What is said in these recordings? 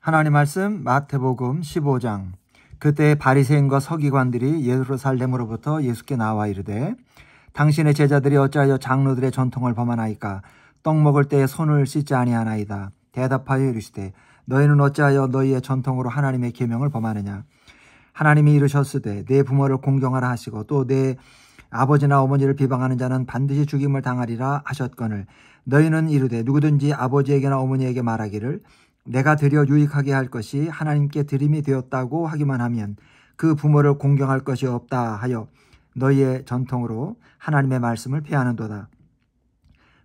하나님 말씀 마태복음 15장. 그때 바리새인과 서기관들이 예루살렘으로부터 예수께 나와 이르되 당신의 제자들이 어찌하여 장로들의 전통을 범하나이까? 떡 먹을 때에 손을 씻지 아니하나이다. 대답하여 이르시되 너희는 어찌하여 너희의 전통으로 하나님의 계명을 범하느냐? 하나님이 이르셨으되 내 부모를 공경하라 하시고 또 내 아버지나 어머니를 비방하는 자는 반드시 죽임을 당하리라 하셨거늘 너희는 이르되 누구든지 아버지에게나 어머니에게 말하기를 내가 드려 유익하게 할 것이 하나님께 드림이 되었다고 하기만 하면 그 부모를 공경할 것이 없다 하여 너희의 전통으로 하나님의 말씀을 폐하는도다.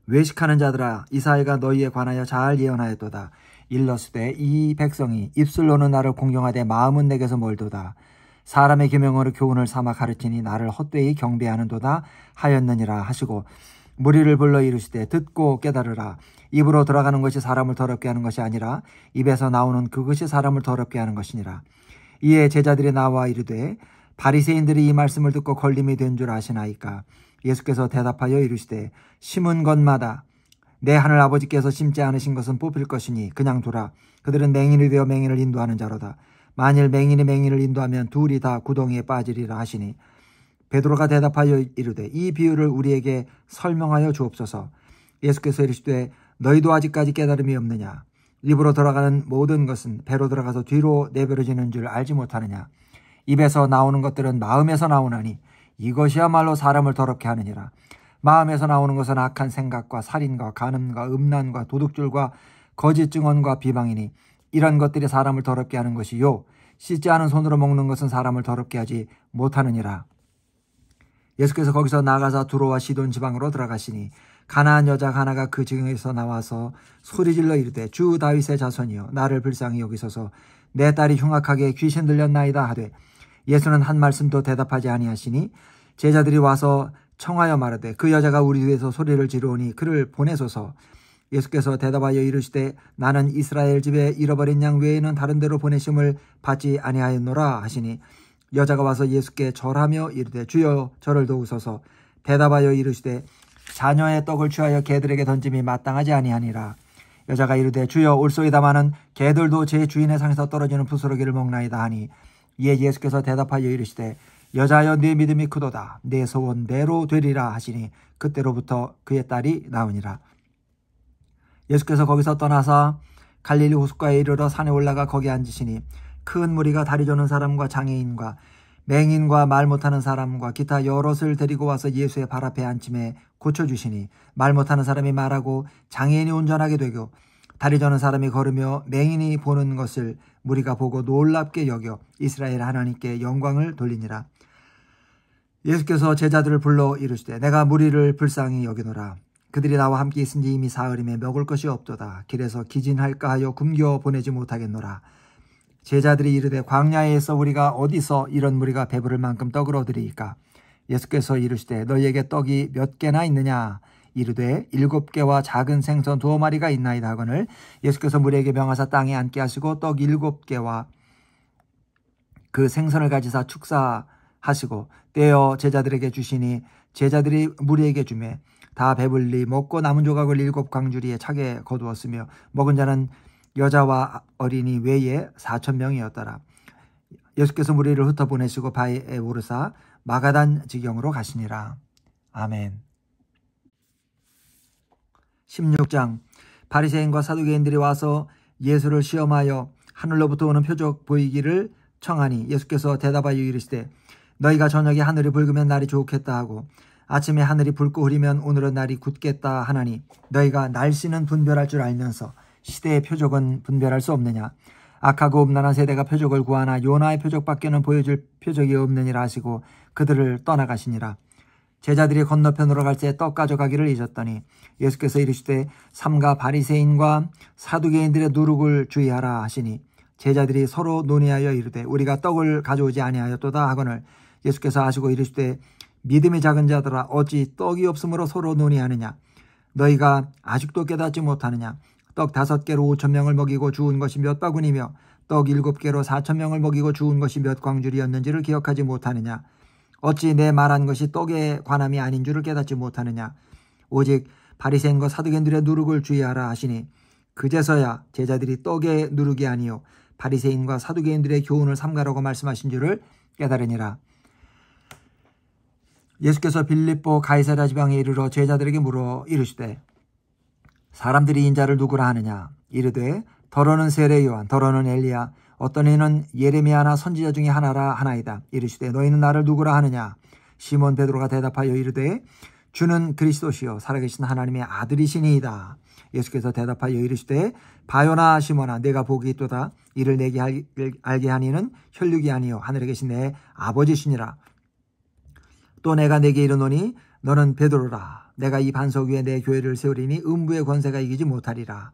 외식하는 자들아, 이사야가 너희에 관하여 잘 예언하였도다. 일러스되 이 백성이 입술로는 나를 공경하되 마음은 내게서 멀도다. 사람의 계명으로 교훈을 삼아 가르치니 나를 헛되이 경배하는도다 하였느니라 하시고 무리를 불러 이르시되 듣고 깨달으라. 입으로 들어가는 것이 사람을 더럽게 하는 것이 아니라 입에서 나오는 그것이 사람을 더럽게 하는 것이니라. 이에 제자들이 나와 이르되 바리새인들이 이 말씀을 듣고 걸림이 된 줄 아시나이까? 예수께서 대답하여 이르시되 심은 것마다 내 하늘 아버지께서 심지 않으신 것은 뽑힐 것이니 그냥 두라. 그들은 맹인이 되어 맹인을 인도하는 자로다. 만일 맹인이 맹인을 인도하면 둘이 다 구덩이에 빠지리라 하시니 베드로가 대답하여 이르되 이 비유를 우리에게 설명하여 주옵소서. 예수께서 이르시되 너희도 아직까지 깨달음이 없느냐? 입으로 들어가는 모든 것은 배로 들어가서 뒤로 내버려지는 줄 알지 못하느냐? 입에서 나오는 것들은 마음에서 나오나니 이것이야말로 사람을 더럽게 하느니라. 마음에서 나오는 것은 악한 생각과 살인과 간음과 음란과 도둑질과 거짓 증언과 비방이니 이런 것들이 사람을 더럽게 하는 것이요 씻지 않은 손으로 먹는 것은 사람을 더럽게 하지 못하느니라. 예수께서 거기서 나가사 두로와 시돈 지방으로 들어가시니 가나안 여자 하나가 그 지경에서 나와서 소리질러 이르되 주 다윗의 자손이여 나를 불쌍히 여기소서. 내 딸이 흉악하게 귀신 들렸나이다 하되 예수는 한 말씀도 대답하지 아니하시니 제자들이 와서 청하여 말하되 그 여자가 우리 뒤에서 소리를 지르오니 그를 보내소서. 예수께서 대답하여 이르시되 나는 이스라엘 집에 잃어버린 양 외에는 다른 데로 보내심을 받지 아니하였노라 하시니 여자가 와서 예수께 절하며 이르되 주여 저를 도우소서. 대답하여 이르시되 자녀의 떡을 취하여 개들에게 던짐이 마땅하지 아니하니라. 여자가 이르되 주여 올소이다마는 개들도 제 주인의 상에서 떨어지는 부스러기를 먹나이다 하니 이에 예수께서 대답하여 이르시되 여자여 네 믿음이 크도다. 내 소원대로 되리라 하시니 그때로부터 그의 딸이 나으니라. 예수께서 거기서 떠나서 갈릴리 호숫가에 이르러 산에 올라가 거기 앉으시니 큰 무리가 다리 저는 사람과 장애인과 맹인과 말 못하는 사람과 기타 여럿을 데리고 와서 예수의 발 앞에 앉힘에 고쳐주시니 말 못하는 사람이 말하고 장애인이 운전하게 되고 다리 저는 사람이 걸으며 맹인이 보는 것을 무리가 보고 놀랍게 여겨 이스라엘 하나님께 영광을 돌리니라. 예수께서 제자들을 불러 이르시되 내가 무리를 불쌍히 여기노라. 그들이 나와 함께 있은지 이미 사흘임에 먹을 것이 없도다. 길에서 기진할까 하여 굶겨 보내지 못하겠노라. 제자들이 이르되 광야에서 우리가 어디서 이런 무리가 배부를 만큼 떡을 얻으리이까? 예수께서 이르시되 너희에게 떡이 몇 개나 있느냐? 이르되 7개와 작은 생선 2마리가 있나이다 하거늘 예수께서 무리에게 명하사 땅에 앉게 하시고 떡 7개와 그 생선을 가지사 축사하시고 떼어 제자들에게 주시니 제자들이 무리에게 주매 다 배불리 먹고 남은 조각을 7광주리에 차게 거두었으며 먹은 자는 여자와 어린이 외에 4,000명이었더라. 예수께서 무리를 흩어보내시고 바에 오르사 마가단 지경으로 가시니라. 아멘. 16장. 바리새인과 사두개인들이 와서 예수를 시험하여 하늘로부터 오는 표적 보이기를 청하니 예수께서 대답하여 이르시되 너희가 저녁에 하늘이 붉으면 날이 좋겠다 하고 아침에 하늘이 붉고 흐리면 오늘은 날이 굳겠다 하나니 너희가 날씨는 분별할 줄 알면서 시대의 표적은 분별할 수 없느냐? 악하고 음란한 세대가 표적을 구하나 요나의 표적밖에는 보여줄 표적이 없느니라 하시고 그들을 떠나가시니라. 제자들이 건너편으로 갈 때 떡 가져가기를 잊었더니 예수께서 이르시되 삼가 바리새인과 사두개인들의 누룩을 주의하라 하시니 제자들이 서로 논의하여 이르되 우리가 떡을 가져오지 아니하였도다 하거늘 예수께서 하시고 이르시되 믿음이 작은 자들아 어찌 떡이 없으므로 서로 논의하느냐? 너희가 아직도 깨닫지 못하느냐? 떡 5개로 5,000명을 먹이고 주운 것이 몇 바구니며 떡 7개로 4,000명을 먹이고 주운 것이 몇 광주리였는지를 기억하지 못하느냐? 어찌 내 말한 것이 떡에 관함이 아닌 줄을 깨닫지 못하느냐? 오직 바리새인과 사두개인들의 누룩을 주의하라 하시니 그제서야 제자들이 떡에 누르게 아니요 바리새인과 사두개인들의 교훈을 삼가라고 말씀하신 줄을 깨달으니라. 예수께서 빌립보 가이사랴 지방에 이르러 제자들에게 물어 이르시되 사람들이 인자를 누구라 하느냐. 이르되 더러는 세례 요한, 더러는 엘리야, 어떤 이는 예레미야나 선지자 중에 하나라 하나이다. 이르시되 너희는 나를 누구라 하느냐. 시몬 베드로가 대답하여 이르되 주는 그리스도시요 살아계신 하나님의 아들이시니이다. 예수께서 대답하여 이르시되 바요나 시몬아 내가 복이 있도다. 이를 내게 알게 하니는 혈육이 아니요 하늘에 계신 내 아버지시니라. 또 내가 내게 이르노니 너는 베드로라. 내가 이 반석 위에 내 교회를 세우리니 음부의 권세가 이기지 못하리라.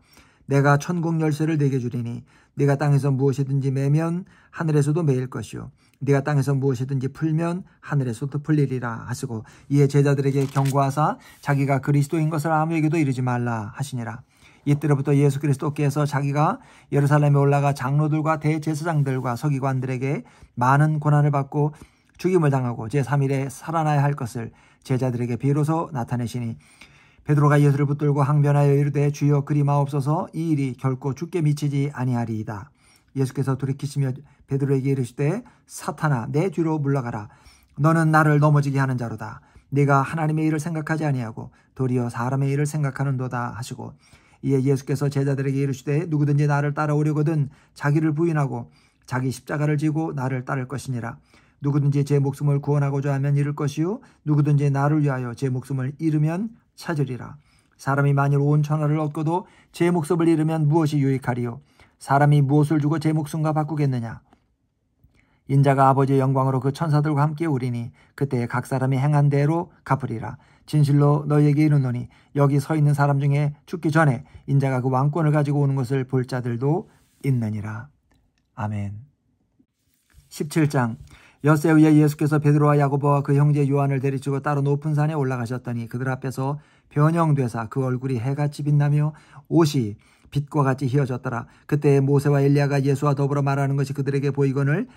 내가 천국 열쇠를 내게 주리니 네가 땅에서 무엇이든지 매면 하늘에서도 매일 것이요 네가 땅에서 무엇이든지 풀면 하늘에서도 풀리리라 하시고 이에 제자들에게 경고하사 자기가 그리스도인 것을 아무에게도 이르지 말라 하시니라. 이때로부터 예수 그리스도께서 자기가 예루살렘에 올라가 장로들과 대제사장들과 서기관들에게 많은 고난을 받고 죽임을 당하고 제3일에 살아나야 할 것을 제자들에게 비로소 나타내시니 베드로가 예수를 붙들고 항변하여 이르되 주여 그리 마옵소서 이 일이 결코 주께 미치지 아니하리이다. 예수께서 돌이키시며 베드로에게 이르시되 사탄아 내 뒤로 물러가라. 너는 나를 넘어지게 하는 자로다. 네가 하나님의 일을 생각하지 아니하고 도리어 사람의 일을 생각하는도다 하시고 이에 예수께서 제자들에게 이르시되 누구든지 나를 따라오려거든 자기를 부인하고 자기 십자가를 지고 나를 따를 것이니라. 누구든지 제 목숨을 구원하고자 하면 잃을 것이요 누구든지 나를 위하여 제 목숨을 잃으면 찾으리라. 사람이 만일 온 천하를 얻고도 제 목숨을 잃으면 무엇이 유익하리요. 사람이 무엇을 주고 제 목숨과 바꾸겠느냐. 인자가 아버지의 영광으로 그 천사들과 함께 오리니 그때 각 사람이 행한 대로 갚으리라. 진실로 너희에게 이르노니 여기 서 있는 사람 중에 죽기 전에 인자가 그 왕권을 가지고 오는 것을 볼 자들도 있느니라. 아멘. 17장. 엿새 후에 예수께서 베드로와 야고보와 그 형제 요한을 데리시고 따로 높은 산에 올라가셨더니 그들 앞에서 변형되사 그 얼굴이 해같이 빛나며 옷이 빛과 같이 휘어졌더라. 그때 모세와 엘리야가 예수와 더불어 말하는 것이 그들에게 보이거늘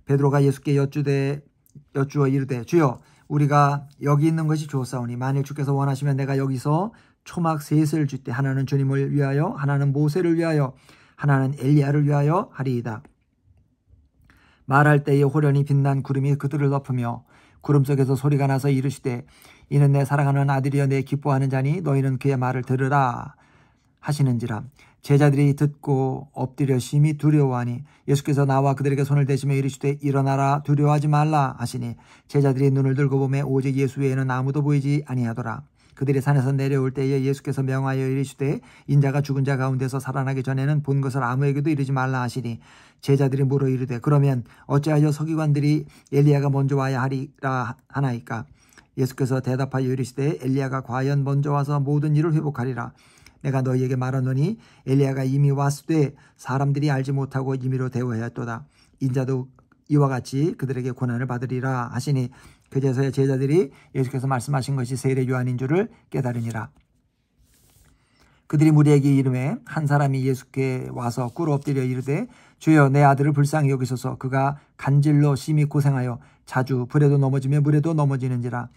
베드로가 예수께 여쭈어 이르되 주여 우리가 여기 있는 것이 좋사오니 만일 주께서 원하시면 내가 여기서 초막 셋을 쥐되 하나는 주님을 위하여 하나는 모세를 위하여 하나는 엘리야를 위하여 하리이다. 말할 때에 호련히 빛난 구름이 그들을 덮으며 구름 속에서 소리가 나서 이르시되 이는 내 사랑하는 아들이여 내 기뻐하는 자니 너희는 그의 말을 들으라 하시는지라. 제자들이 듣고 엎드려 심히 두려워하니 예수께서 나와 그들에게 손을 대시며 이르시되 일어나라 두려워하지 말라 하시니 제자들이 눈을 들고 보매 오직 예수 외에는 아무도 보이지 아니하더라. 그들이 산에서 내려올 때에 예수께서 명하여 이르시되 인자가 죽은 자 가운데서 살아나기 전에는 본 것을 아무에게도 이르지 말라 하시니 제자들이 물어 이르되 그러면 어찌하여 서기관들이 엘리야가 먼저 와야 하리라 하나이까. 예수께서 대답하여 이르시되 엘리야가 과연 먼저 와서 모든 일을 회복하리라. 내가 너희에게 말하노니 엘리야가 이미 왔으되 사람들이 알지 못하고 임의로 대우하였도다. 인자도 이와 같이 그들에게 고난을 받으리라 하시니 그제서야 제자들이 예수께서 말씀하신 것이 세례 요한인 줄을 깨달으니라. 그들이 무리에게 이르매 한 사람이 예수께 와서 꿇어 엎드려 이르되 주여 내 아들을 불쌍히 여기소서. 그가 간질로 심히 고생하여 자주 불에도 넘어지며 물에도 넘어지는지라.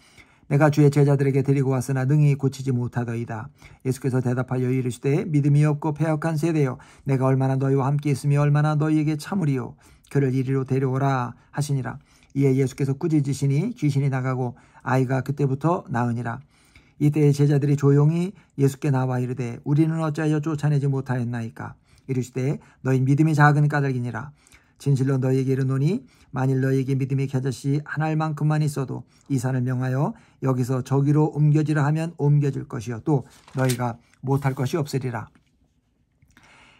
내가 주의 제자들에게 데리고 왔으나 능히 고치지 못하더이다. 예수께서 대답하여 이르시되 믿음이 없고 패역한 세대여 내가 얼마나 너희와 함께 있으며 얼마나 너희에게 참으리요. 그를 이리로 데려오라 하시니라. 이에 예수께서 꾸짖으시니 귀신이 나가고 아이가 그때부터 나으니라. 이때 제자들이 조용히 예수께 나와 이르되 우리는 어찌하여 쫓아내지 못하였나이까. 이르시되 너희 믿음이 작은 까닭이니라. 진실로 너희에게 이르노니 만일 너희에게 믿음이 겨자씨 한 알만큼만 있어도 이 산을 명하여 여기서 저기로 옮겨지라 하면 옮겨질 것이요 또 너희가 못할 것이 없으리라.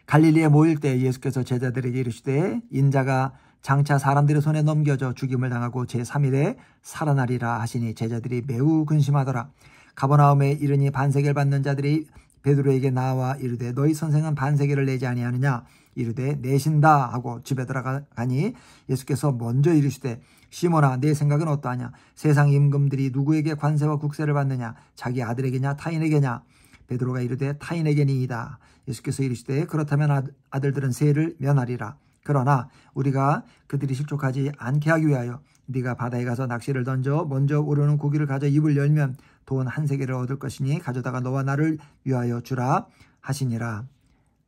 갈릴리에 모일 때 예수께서 제자들에게 이르시되 인자가 장차 사람들의 손에 넘겨져 죽임을 당하고 제3일에 살아나리라 하시니 제자들이 매우 근심하더라. 가버나움에 이르니 반세계를 받는 자들이 베드로에게 나와 이르되 너희 선생은 반세계를 내지 아니하느냐. 이르되 내신다 하고 집에 들어가니 예수께서 먼저 이르시되 시몬아 내 생각은 어떠하냐. 세상 임금들이 누구에게 관세와 국세를 받느냐. 자기 아들에게냐 타인에게냐. 베드로가 이르되 타인에게니이다. 예수께서 이르시되 그렇다면 아들들은 세를 면하리라. 그러나 우리가 그들이 실족하지 않게 하기 위하여 네가 바다에 가서 낚시를 던져 먼저 오르는 고기를 가져 입을 열면 돈 한 세겔을 얻을 것이니 가져다가 너와 나를 위하여 주라 하시니라.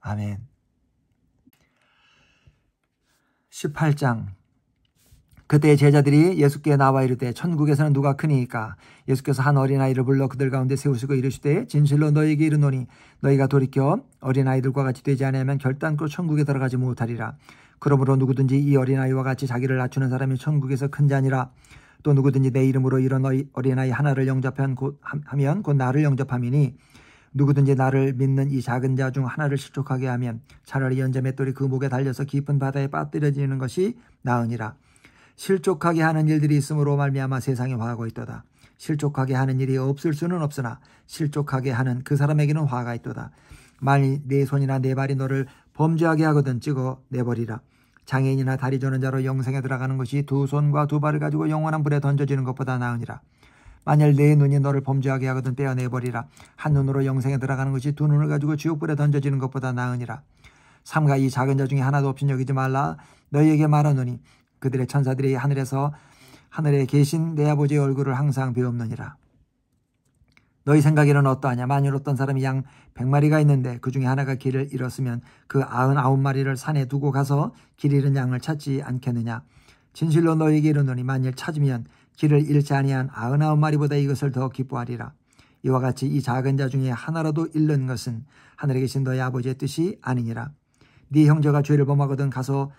아멘. 18장. 그때 제자들이 예수께 나와 이르되 천국에서는 누가 크니이까? 예수께서 한 어린아이를 불러 그들 가운데 세우시고 이르시되 진실로 너희에게 이르노니 너희가 돌이켜 어린아이들과 같이 되지 않으면 결단코 천국에 들어가지 못하리라. 그러므로 누구든지 이 어린아이와 같이 자기를 낮추는 사람이 천국에서 큰 자니라. 또 누구든지 내 이름으로 이런 어린아이 하나를 영접하면 곧 나를 영접함이니 누구든지 나를 믿는 이 작은 자 중 하나를 실족하게 하면 차라리 연자 맷돌이 그 목에 달려서 깊은 바다에 빠뜨려지는 것이 나으니라. 실족하게 하는 일들이 있으므로 말미암아 세상에 화가 있도다. 실족하게 하는 일이 없을 수는 없으나 실족하게 하는 그 사람에게는 화가 있도다. 만일 네 손이나 네 발이 너를 범죄하게 하거든 찍어 내버리라. 장애인이나 다리 저는 자로 영생에 들어가는 것이 두 손과 두 발을 가지고 영원한 불에 던져지는 것보다 나으니라. 만일 네 눈이 너를 범죄하게 하거든 떼어내버리라. 한 눈으로 영생에 들어가는 것이 두 눈을 가지고 지옥불에 던져지는 것보다 나으니라. 삼가 이 작은 자 중에 하나도 없인 여기지 말라. 너희에게 말하노니 그들의 천사들이 하늘에 계신 내 아버지의 얼굴을 항상 배옵느니라. 너희 생각에는 어떠하냐? 만일 어떤 사람이 양 100마리가 있는데 그 중에 하나가 길을 잃었으면 그 99마리를 산에 두고 가서 길 잃은 양을 찾지 않겠느냐? 진실로 너희에게 이르노니 만일 찾으면 길을 잃지 아니한 99마리보다 이것을 더 기뻐하리라. 이와 같이 이 작은 자 중에 하나라도 잃는 것은 하늘에 계신 너희 아버지의 뜻이 아니니라. 네 형제가 죄를 범하거든 가서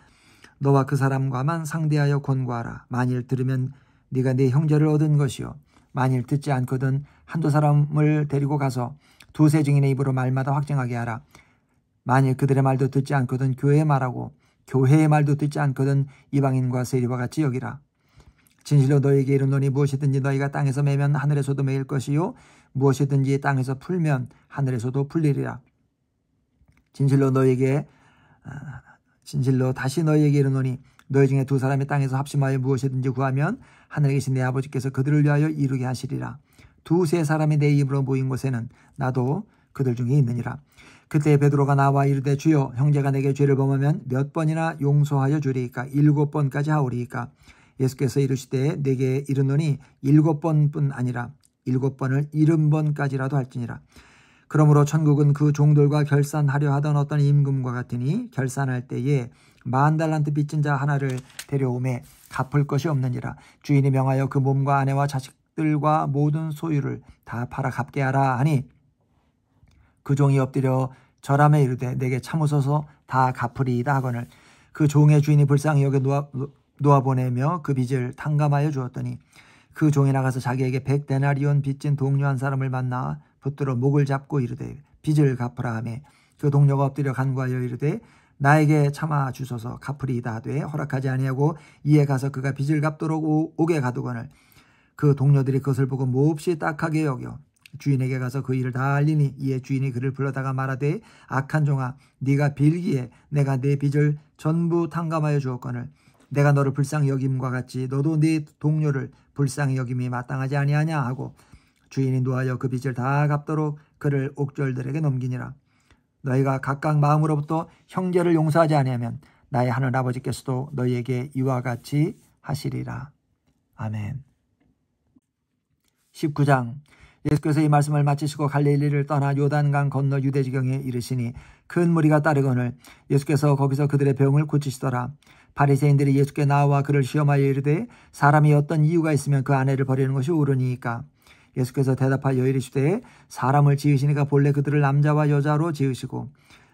너와 그 사람과만 상대하여 권고하라. 만일 들으면 네가 네 형제를 얻은 것이요 만일 듣지 않거든 한두 사람을 데리고 가서 두세 증인의 입으로 말마다 확증하게 하라. 만일 그들의 말도 듣지 않거든 교회의 말하고 교회의 말도 듣지 않거든 이방인과 세리와 같이 여기라. 진실로 너희에게 이르노니 무엇이든지 너희가 땅에서 매면 하늘에서도 매일 것이요 무엇이든지 땅에서 풀면 하늘에서도 풀리리라. 진실로 다시 너희에게 이르노니 너희 중에 두 사람이 땅에서 합심하여 무엇이든지 구하면 하늘에 계신 내 아버지께서 그들을 위하여 이루게 하시리라. 두세 사람이 내 입으로 모인 곳에는 나도 그들 중에 있느니라. 그때 베드로가 나와 이르되 주여 형제가 내게 죄를 범하면 몇 번이나 용서하여 주리이까? 7번까지 하오리이까? 예수께서 이르시되 내게 이르노니 7번뿐 아니라 7번을 70번까지라도 할지니라. 그러므로 천국은 그 종들과 결산하려 하던 어떤 임금과 같으니 결산할 때에 10,000달란트 빚진 자 하나를 데려오매 갚을 것이 없느니라. 주인이 명하여 그 몸과 아내와 자식들과 모든 소유를 다 팔아 갚게 하라 하니 그 종이 엎드려 절하며 이르되 내게 참으소서 다 갚으리이다 하거늘 그 종의 주인이 불쌍히 여겨 놓아보내며 그 빚을 탕감하여 주었더니 그 종이 나가서 자기에게 100데나리온 빚진 동료 한 사람을 만나 붙들어 목을 잡고 이르되 빚을 갚으라 하매 그 동료가 엎드려 간구하여 이르되 나에게 참아 주소서 갚으리이다 하되 허락하지 아니하고 이에 가서 그가 빚을 갚도록 오게 가두거늘 그 동료들이 그것을 보고 몹시 딱하게 여겨 주인에게 가서 그 일을 다 알리니 이에 주인이 그를 불러다가 말하되 악한 종아 네가 빌기에 내가 내 빚을 전부 탕감하여 주었거늘 내가 너를 불쌍히 여김과 같이 너도 네 동료를 불쌍히 여김이 마땅하지 아니하냐 하고 주인이 노하여 그 빚을 다 갚도록 그를 옥졸들에게 넘기니라. 너희가 각각 마음으로부터 형제를 용서하지 아니하면 나의 하늘 아버지께서도 너희에게 이와 같이 하시리라. 아멘. 19장. 예수께서 이 말씀을 마치시고 갈릴리를 떠나 요단강 건너 유대지경에 이르시니 큰 무리가 따르거늘 예수께서 거기서 그들의 병을 고치시더라. 바리새인들이 예수께 나와 그를 시험하여 이르되 사람이 어떤 이유가 있으면 그 아내를 버리는 것이 옳으니까? 예수께서 대답하여 이르시되 사람을 지으시니까 본래 그들을 남자와 여자로 지으시고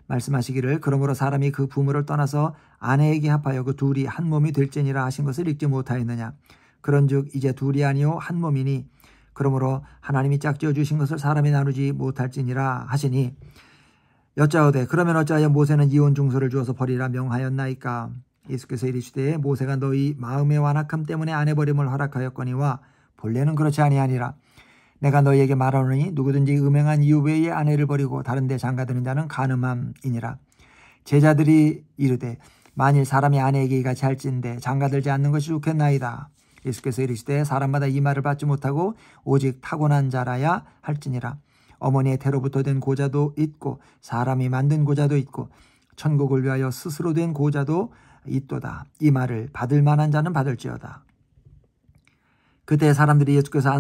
말씀하시기를 그러므로 사람이 그 부모를 떠나서 아내에게 합하여 그 둘이 한 몸이 될지니라 하신 것을 읽지 못하였느냐? 그런즉 이제 둘이 아니요 한 몸이니 그러므로 하나님이 짝지어 주신 것을 사람이 나누지 못할지니라 하시니 여짜오되 그러면 어찌하여 모세는 이혼 중서를 주어서 버리라 명하였나이까? 예수께서 이르시되 모세가 너희 마음의 완악함 때문에 아내 버림을 허락하였거니와 본래는 그렇지 아니하니라. 내가 너희에게 말하노니 누구든지 음행한 이유 외에 아내를 버리고 다른 데 장가드는 자는 간음함이니라. 제자들이 이르되 만일 사람이 아내에게 이같이 할진대 장가들지 않는 것이 좋겠나이다. 예수께서 이르시되 사람마다 이 말을 받지 못하고 오직 타고난 자라야 할지니라. 어머니의 태로부터 된 고자도 있고 사람이 만든 고자도 있고 천국을 위하여 스스로 된 고자도 있도다. 이 말을 받을 만한 자는 받을지어다. 그때 사람들이 예수께서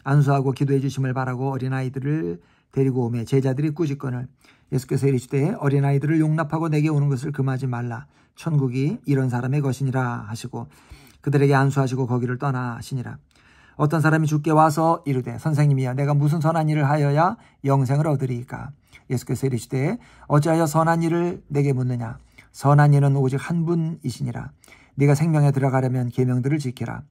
안수하고 기도해 주심을 바라고 어린아이들을 데리고 오매 제자들이 꾸짖거늘 예수께서 이르시되 어린아이들을 용납하고 내게 오는 것을 금하지 말라. 천국이 이런 사람의 것이니라 하시고 그들에게 안수하시고 거기를 떠나 하시니라. 어떤 사람이 주께 와서 이르되 선생님이여 내가 무슨 선한 일을 하여야 영생을 얻으리이까. 예수께서 이르시되 어찌하여 선한 일을 내게 묻느냐. 선한 이는 오직 한 분이시니라. 네가 생명에 들어가려면 계명들을 지키라.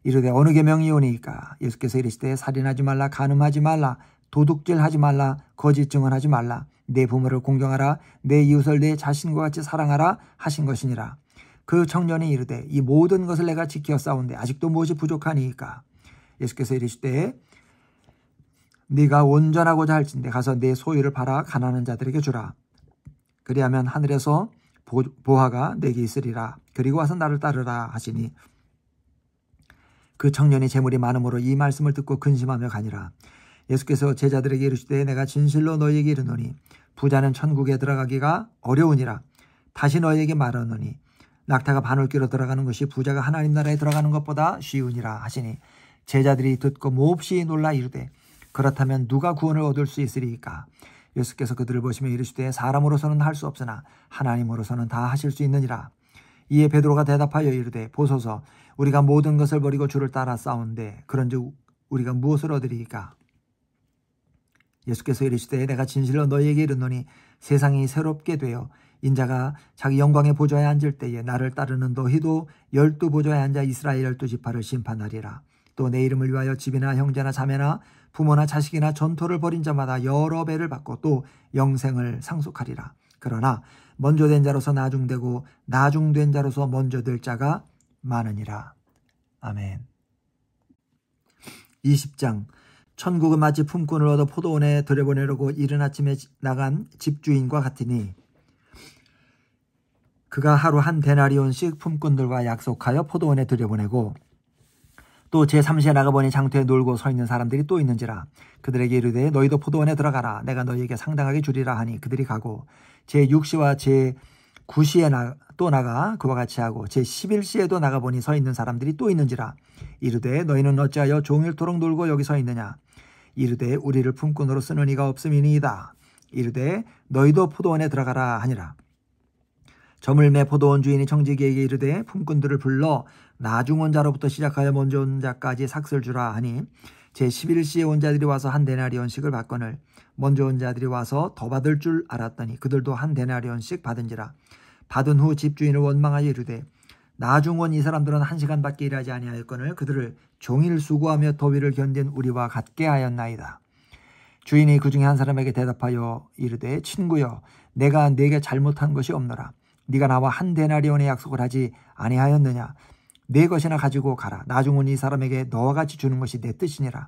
이르되 어느 계명이오니이까. 예수께서 이르시되 살인하지 말라, 간음하지 말라, 도둑질하지 말라, 거짓 증언하지 말라, 내 부모를 공경하라, 내 이웃을 내 자신과 같이 사랑하라 하신 것이니라. 그 청년이 이르되 이 모든 것을 내가 지켜 싸운데 아직도 무엇이 부족하니이까. 예수께서 이르시되 네가 온전하고자 할진대 가서 내 소유를 팔아 가난한 자들에게 주라. 그리하면 하늘에서 보화가 내게 있으리라. 그리고 와서 나를 따르라 하시니 그 청년이 재물이 많음으로 이 말씀을 듣고 근심하며 가니라. 예수께서 제자들에게 이르시되 내가 진실로 너희에게 이르노니 부자는 천국에 들어가기가 어려우니라. 다시 너희에게 말하노니 낙타가 바늘귀로 들어가는 것이 부자가 하나님 나라에 들어가는 것보다 쉬우니라 하시니 제자들이 듣고 몹시 놀라 이르되 그렇다면 누가 구원을 얻을 수 있으리이까. 예수께서 그들을 보시며 이르시되 사람으로서는 할 수 없으나 하나님으로서는 다 하실 수 있느니라. 이에 베드로가 대답하여 이르되 보소서 우리가 모든 것을 버리고 주를 따라 싸운데 그런즉 우리가 무엇을 얻으리이까. 예수께서 이르시되 내가 진실로 너희에게 이르노니 세상이 새롭게 되어 인자가 자기 영광의 보좌에 앉을 때에 나를 따르는 너희도 12보좌에 앉아 이스라엘 12지파를 심판하리라. 또 내 이름을 위하여 집이나 형제나 자매나 부모나 자식이나 전토를 벌인 자마다 여러 배를 받고 또 영생을 상속하리라. 그러나 먼저 된 자로서 나중되고 나중된 자로서 먼저 될 자가 많으니라. 아멘. 20장. 천국은 마치 품꾼을 얻어 포도원에 들여보내려고 이른 아침에 나간 집주인과 같으니 그가 하루 한 데나리온씩 품꾼들과 약속하여 포도원에 들여보내고 또 제3시에 나가보니 장터에 놀고 서 있는 사람들이 또 있는지라. 그들에게 이르되 너희도 포도원에 들어가라. 내가 너희에게 상당하게 주리라 하니 그들이 가고 제6시와 제9시에 또 나가 그와 같이 하고 제11시에도 나가보니 서 있는 사람들이 또 있는지라. 이르되 너희는 어찌하여 종일토록 놀고 여기 서 있느냐. 이르되 우리를 품꾼으로 쓰는 이가 없음이니이다. 이르되 너희도 포도원에 들어가라 하니라. 저물매 포도원 주인이 청지기에게 이르되 품꾼들을 불러 나중 온 자로부터 시작하여 먼저 온 자까지 삭슬 주라 하니 제11시에 온 자들이 와서 한 데나리온씩을 받거늘 먼저 온 자들이 와서 더 받을 줄 알았더니 그들도 한 데나리온씩 받은지라. 받은 후 집주인을 원망하여 이르되 나중 온 이 사람들은 1시간밖에 일하지 아니하였거늘 그들을 종일 수고하며 더위를 견딘 우리와 같게 하였나이다. 주인이 그 중에 한 사람에게 대답하여 이르되 친구여 내가 네게 잘못한 것이 없노라. 네가 나와 한 데나리온의 약속을 하지 아니하였느냐. 네 것이나 가지고 가라. 나중 온 이 사람에게 너와 같이 주는 것이 내 뜻이니라.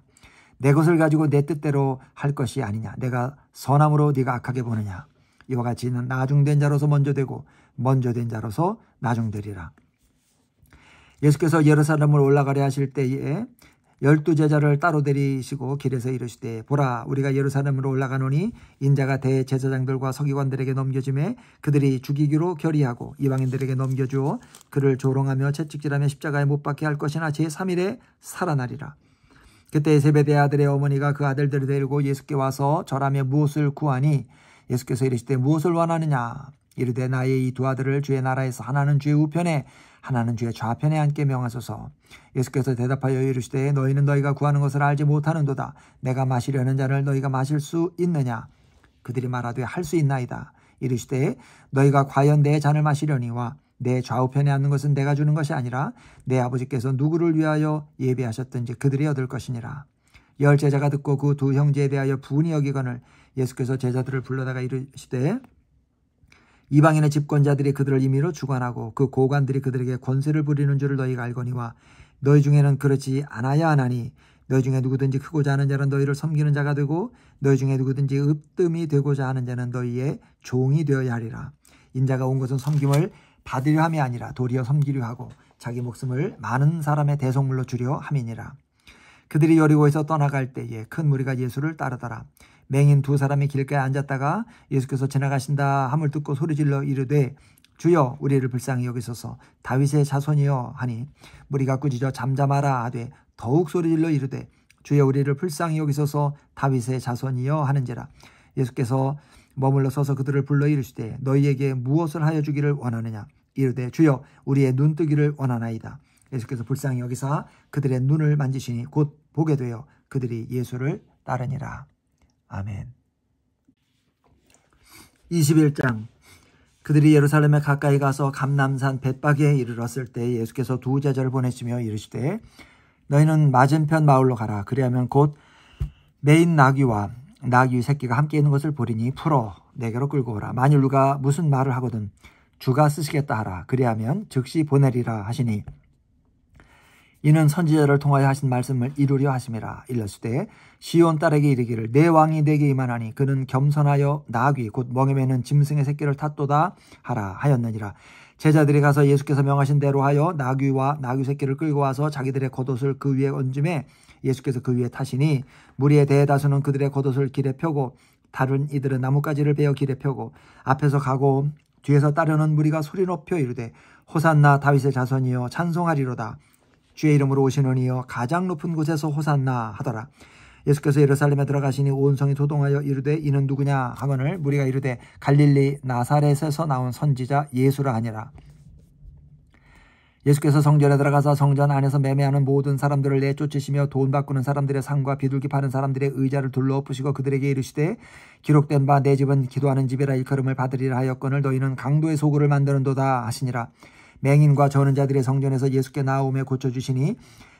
내 것을 가지고 내 뜻대로 할 것이 아니냐. 내가 선함으로 네가 악하게 보느냐. 이와 같이 나중된 자로서 먼저 되고 먼저 된 자로서 나중되리라. 예수께서 예루살렘으로 올라가려 하실 때에 12제자를 따로 데리시고 길에서 이르시되 보라 우리가 예루살렘으로 올라가노니 인자가 대제사장들과 서기관들에게 넘겨짐에 그들이 죽이기로 결의하고 이방인들에게 넘겨주어 그를 조롱하며 채찍질하며 십자가에 못 박게 할 것이나 제3일에 살아나리라. 그때 세베대 아들의 어머니가 그 아들들을 데리고 예수께 와서 절하며 무엇을 구하니 예수께서 이르시되 무엇을 원하느냐. 이르되 나의 이 두 아들을 주의 나라에서 하나는 주의 우편에 하나는 주의 좌편에 앉게 명하소서. 예수께서 대답하여 이르시되 너희는 너희가 구하는 것을 알지 못하는도다. 내가 마시려는 잔을 너희가 마실 수 있느냐. 그들이 말하되 할 수 있나이다. 이르시되 너희가 과연 내 잔을 마시려니와 내 좌우편에 앉는 것은 내가 주는 것이 아니라 내 아버지께서 누구를 위하여 예비하셨든지 그들이 얻을 것이니라. 10 제자가 듣고 그 두 형제에 대하여 분이 여기거늘 예수께서 제자들을 불러다가 이르시되 이방인의 집권자들이 그들을 임의로 주관하고 그 고관들이 그들에게 권세를 부리는 줄을 너희가 알거니와 너희 중에는 그렇지 않아야 하나니 너희 중에 누구든지 크고자 하는 자는 너희를 섬기는 자가 되고 너희 중에 누구든지 으뜸이 되고자 하는 자는 너희의 종이 되어야 하리라. 인자가 온 것은 섬김을 받으려 함이 아니라 도리어 섬기려 하고 자기 목숨을 많은 사람의 대속물로 주려 함이니라. 그들이 여리고에서 떠나갈 때에 큰 무리가 예수를 따르더라. 맹인 2 사람이 길가에 앉았다가 예수께서 지나가신다 함을 듣고 소리질러 이르되 주여 우리를 불쌍히 여기소서 다윗의 자손이여 하니 무리가 꾸짖어 잠잠하라 하되 더욱 소리질러 이르되 주여 우리를 불쌍히 여기소서 다윗의 자손이여 하는지라. 예수께서 머물러 서서 그들을 불러 이르시되 너희에게 무엇을 하여 주기를 원하느냐. 이르되 주여 우리의 눈뜨기를 원하나이다. 예수께서 불쌍히 여기사 그들의 눈을 만지시니 곧 보게 되어 그들이 예수를 따르니라. 아멘. 21장. 그들이 예루살렘에 가까이 가서 감람산 벳바기에 이르렀을 때 예수께서 두 제자를 보내시며 이르시되 너희는 맞은편 마을로 가라. 그리하면 곧 매인 나귀와 나귀 새끼가 함께 있는 것을 보리니 풀어 내게로 끌고 오라. 만일 누가 무슨 말을 하거든 주가 쓰시겠다 하라. 그리하면 즉시 보내리라 하시니 이는 선지자를 통하여 하신 말씀을 이루려 하심이라. 일렀으되 시온 딸에게 이르기를 내 왕이 내게 임하나니 그는 겸손하여 나귀 곧 멍에 매는 짐승의 새끼를 탔도다 하라 하였느니라. 제자들이 가서 예수께서 명하신 대로 하여 나귀와 나귀 새끼를 끌고 와서 자기들의 겉옷을 그 위에 얹음에 예수께서 그 위에 타시니 무리의 대다수는 그들의 겉옷을 길에 펴고 다른 이들은 나뭇가지를 베어 길에 펴고 앞에서 가고 뒤에서 따르는 무리가 소리 높여 이르되 호산나 다윗의 자손이여 찬송하리로다. 주의 이름으로 오시는 이여 가장 높은 곳에서 호산나 하더라. 예수께서 예루살렘에 들어가시니 온 성이 소동하여 이르되 이는 누구냐 하거늘 무리가 이르되 갈릴리 나사렛에서 나온 선지자 예수라 하니라. 예수께서 성전에 들어가서 성전 안에서 매매하는 모든 사람들을 내쫓으시며 돈 바꾸는 사람들의 상과 비둘기 파는 사람들의 의자를 둘러 엎으시고 그들에게 이르시되 기록된 바 내 집은 기도하는 집이라 일컬음을 받으리라 하였거늘 너희는 강도의 소굴을 만드는도다 하시니라. 맹인과 저는 자들의 성전에서 예수께 나오며 고쳐주시니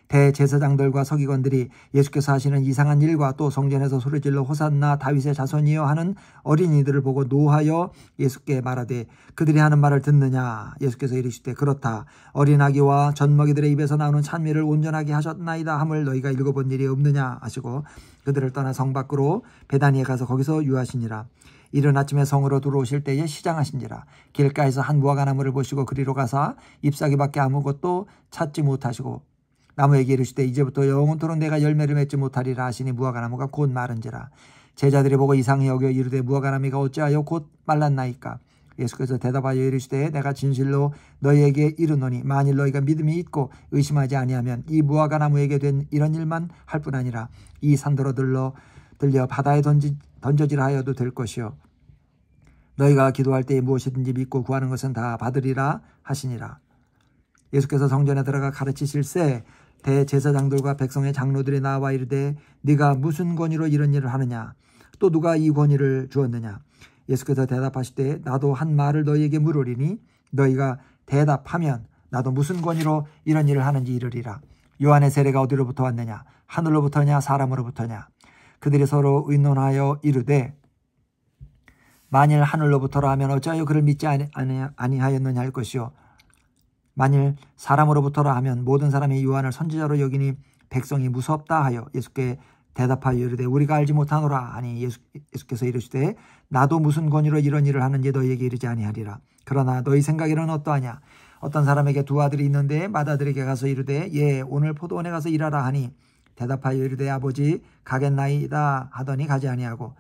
대제사장들과 서기관들이 예수께서 하시는 이상한 일과 또 성전에서 소리질러 호산나 다윗의 자손이여 하는 어린이들을 보고 노하여 예수께 말하되 그들이 하는 말을 듣느냐. 예수께서 이르시되 그렇다. 어린 아기와 젖먹이들의 입에서 나오는 찬미를 온전하게 하셨나이다 함을 너희가 읽어본 일이 없느냐 하시고 그들을 떠나 성 밖으로 베다니에 가서 거기서 유하시니라. 이른 아침에 성으로 들어오실 때에 시장하신지라. 길가에서 한 무화과나무를 보시고 그리로 가사 잎사귀밖에 아무것도 찾지 못하시고 나무에게 이르시되 이제부터 영원토록 내가 열매를 맺지 못하리라 하시니 무화과나무가 곧 마른지라. 제자들이 보고 이상히 여겨 이르되 무화과나무가 어찌하여 곧 말랐나이까. 예수께서 대답하여 이르시되 내가 진실로 너희에게 이르노니 만일 너희가 믿음이 있고 의심하지 아니하면 이 무화과나무에게 된 이런 일만 할 뿐 아니라 이 산더러 들려 바다에 던져지라 하여도 될 것이요 너희가 기도할 때에 무엇이든지 믿고 구하는 것은 다 받으리라 하시니라. 예수께서 성전에 들어가 가르치실새 대제사장들과 백성의 장로들이 나와 이르되 네가 무슨 권위로 이런 일을 하느냐. 또 누가 이 권위를 주었느냐. 예수께서 대답하시되 나도 한 말을 너희에게 물으리니 너희가 대답하면 나도 무슨 권위로 이런 일을 하는지 이르리라. 요한의 세례가 어디로부터 왔느냐. 하늘로부터냐 사람으로부터냐. 그들이 서로 의논하여 이르되 만일 하늘로부터라 하면 어찌하여 그를 믿지 아니하였느냐 할 것이요 만일 사람으로부터라 하면 모든 사람이 요한을 선지자로 여기니 백성이 무섭다 하여 예수께 대답하여 이르되 우리가 알지 못하노라 하니 예수께서 이르시되 나도 무슨 권위로 이런 일을 하는지 너희에게 이르지 아니하리라. 그러나 너희 생각에는 어떠하냐. 어떤 사람에게 두 아들이 있는데 맏아들에게 가서 이르되 예 오늘 포도원에 가서 일하라 하니 대답하여 이르되 아버지 가겠나이다 하더니 가지 아니하고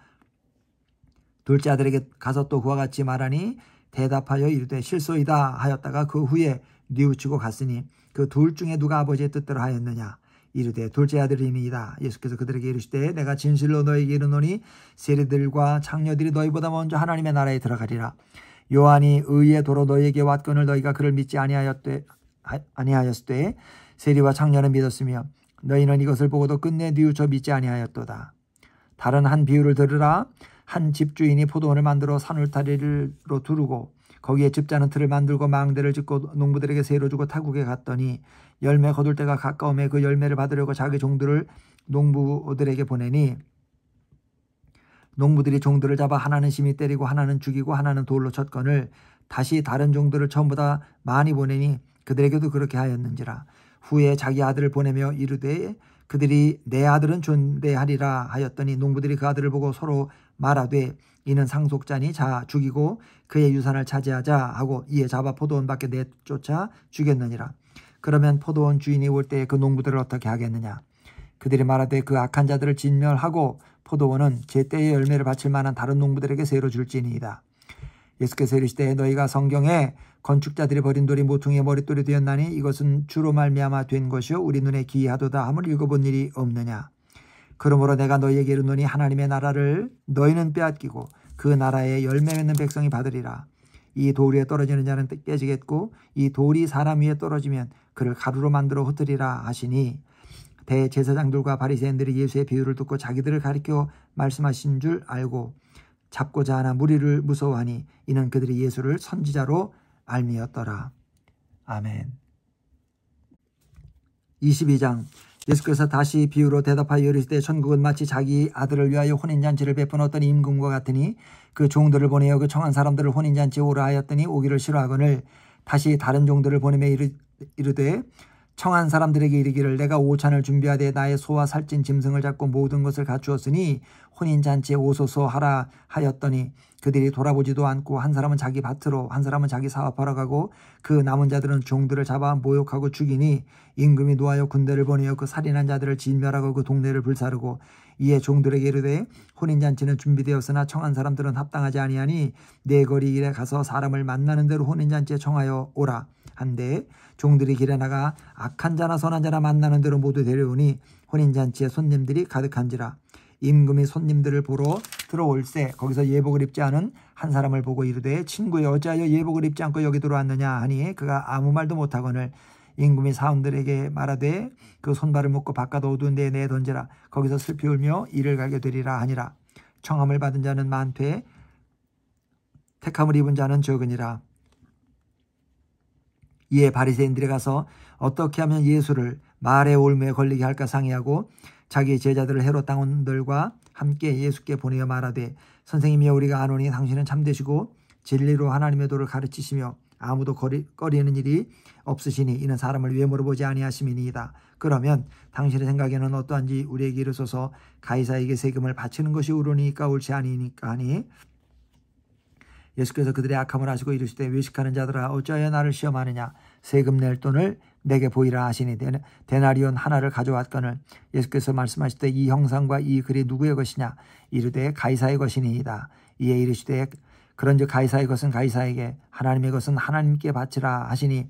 둘째 아들에게 가서 또 그와 같이 말하니 대답하여 이르되 실소이다 하였다가 그 후에 뉘우치고 갔으니 그 둘 중에 누가 아버지의 뜻대로 하였느냐. 이르되 둘째 아들이니이다. 예수께서 그들에게 이르시되 내가 진실로 너희에게 이르노니 세리들과 창녀들이 너희보다 먼저 하나님의 나라에 들어가리라. 요한이 의의 도로 너희에게 왔거늘 너희가 그를 믿지 아니하였을 때 세리와 창녀는 믿었으며 너희는 이것을 보고도 끝내 뉘우쳐 믿지 아니하였도다. 다른 한 비유를 들으라. 한 집주인이 포도원을 만들어 산울타리로 두르고 거기에 집자는 틀을 만들고 망대를 짓고 농부들에게 세로 주고 타국에 갔더니 열매 거둘 때가 가까움에 그 열매를 받으려고 자기 종들을 농부들에게 보내니 농부들이 종들을 잡아 하나는 심히 때리고 하나는 죽이고 하나는 돌로 쳤거늘 다시 다른 종들을 처음보다 많이 보내니 그들에게도 그렇게 하였는지라. 후에 자기 아들을 보내며 이르되 그들이 내 아들은 존대하리라 하였더니 농부들이 그 아들을 보고 서로 말하되 이는 상속자니 자 죽이고 그의 유산을 차지하자 하고 이에 잡아 포도원 밖에 내쫓아 죽였느니라. 그러면 포도원 주인이 올 때에 그 농부들을 어떻게 하겠느냐. 그들이 말하되 그 악한 자들을 진멸하고 포도원은 제때의 열매를 바칠 만한 다른 농부들에게 새로 줄지니이다. 예수께서 이르시되 너희가 성경에 건축자들이 버린 돌이 모퉁이의 머릿돌이 되었나니 이것은 주로 말미암아 된 것이요 우리 눈에 기이하도다 함을 읽어본 일이 없느냐. 그러므로 내가 너희에게 이르노니 하나님의 나라를 너희는 빼앗기고 그 나라에 열매 맺는 백성이 받으리라. 이 돌 위에 떨어지는 자는 깨지겠고 이 돌이 사람 위에 떨어지면 그를 가루로 만들어 흩으리라 하시니 대제사장들과 바리새인들이 예수의 비유를 듣고 자기들을 가리켜 말씀하신 줄 알고 잡고자 하나 무리를 무서워하니 이는 그들이 예수를 선지자로 알미었더라. 아멘. 22장. 예수께서 다시 비유로 대답하여 이르시되 천국은 마치 자기 아들을 위하여 혼인잔치를 베푼 어떤 임금과 같으니 그 종들을 보내어 그 청한 사람들을 혼인잔치에 오라 하였더니 오기를 싫어하거늘 다시 다른 종들을 보내며 이르되 청한 사람들에게 이르기를 내가 오찬을 준비하되 나의 소와 살찐 짐승을 잡고 모든 것을 갖추었으니 혼인잔치에 오소서 하라 하였더니 그들이 돌아보지도 않고 한 사람은 자기 밭으로 한 사람은 자기 사업하러 가고 그 남은 자들은 종들을 잡아 모욕하고 죽이니 임금이 노하여 군대를 보내어 그 살인한 자들을 진멸하고 그 동네를 불사르고 이에 종들에게 이르되 혼인잔치는 준비되었으나 청한 사람들은 합당하지 아니하니 내 거리 길에 가서 사람을 만나는 대로 혼인잔치에 청하여 오라 한데 종들이 길에 나가 악한 자나 선한 자나 만나는 대로 모두 데려오니 혼인잔치에 손님들이 가득한지라. 임금이 손님들을 보러 들어올세 거기서 예복을 입지 않은 한 사람을 보고 이르되 친구여 어찌하여 예복을 입지 않고 여기 들어왔느냐 하니 그가 아무 말도 못하거늘 임금이 사람들에게 말하되 그 손발을 묶고 바깥 어두운 데에 내던지라 거기서 슬피 울며 이를 갈게 되리라 하니라. 청함을 받은 자는 많되 택함을 입은 자는 적으니라. 이에 바리새인들이 가서 어떻게 하면 예수를 말의 올무에 걸리게 할까 상의하고 자기 제자들을 헤롯 당원들과 함께 예수께 보내어 말하되 선생님이여 우리가 아노니 당신은 참되시고 진리로 하나님의 도를 가르치시며 아무도 꺼리는 일이 없으시니 이는 사람을 위해 물어보지 아니하심이니이다. 그러면 당신의 생각에는 어떠한지 우리에게 이르소서. 가이사에게 세금을 바치는 것이 옳으니까 옳지 아니니까 하니 예수께서 그들의 악함을 아시고 이르시되 외식하는 자들아 어찌하여 나를 시험하느냐. 세금 낼 돈을 내게 보이라 하시니 데나리온 하나를 가져왔거늘 예수께서 말씀하시되 이 형상과 이 글이 누구의 것이냐. 이르되 가이사의 것이니이다. 이에 이르시되 그런즉 가이사의 것은 가이사에게 하나님의 것은 하나님께 바치라 하시니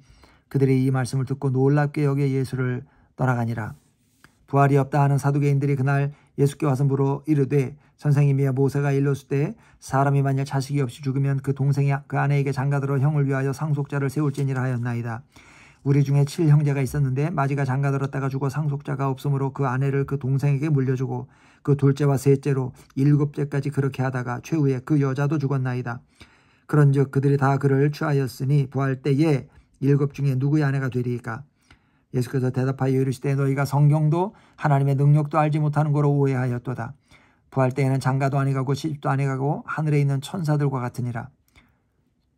그들이 이 말씀을 듣고 놀랍게 여겨 예수를 떠나가니라. 부활이 없다 하는 사두개인들이 그날 예수께 와서 물어 이르되 선생님이여 모세가 일렀을 사람이 만약 자식이 없이 죽으면 그 동생이 그 아내에게 장가들어 형을 위하여 상속자를 세울지니라 하였나이다. 우리 중에 7형제가 있었는데 마지가 장가들었다가 죽어 상속자가 없으므로 그 아내를 그 동생에게 물려주고 그 둘째와 셋째로 7째까지 그렇게 하다가 최후에 그 여자도 죽었나이다. 그런즉 그들이 다 그를 취하였으니 부활 때에 7 중에 누구의 아내가 되리이까. 예수께서 대답하여 이르시되 너희가 성경도 하나님의 능력도 알지 못하는 거로 오해하였도다. 부활 때에는 장가도 아니가고 시집도 아니가고 하늘에 있는 천사들과 같으니라.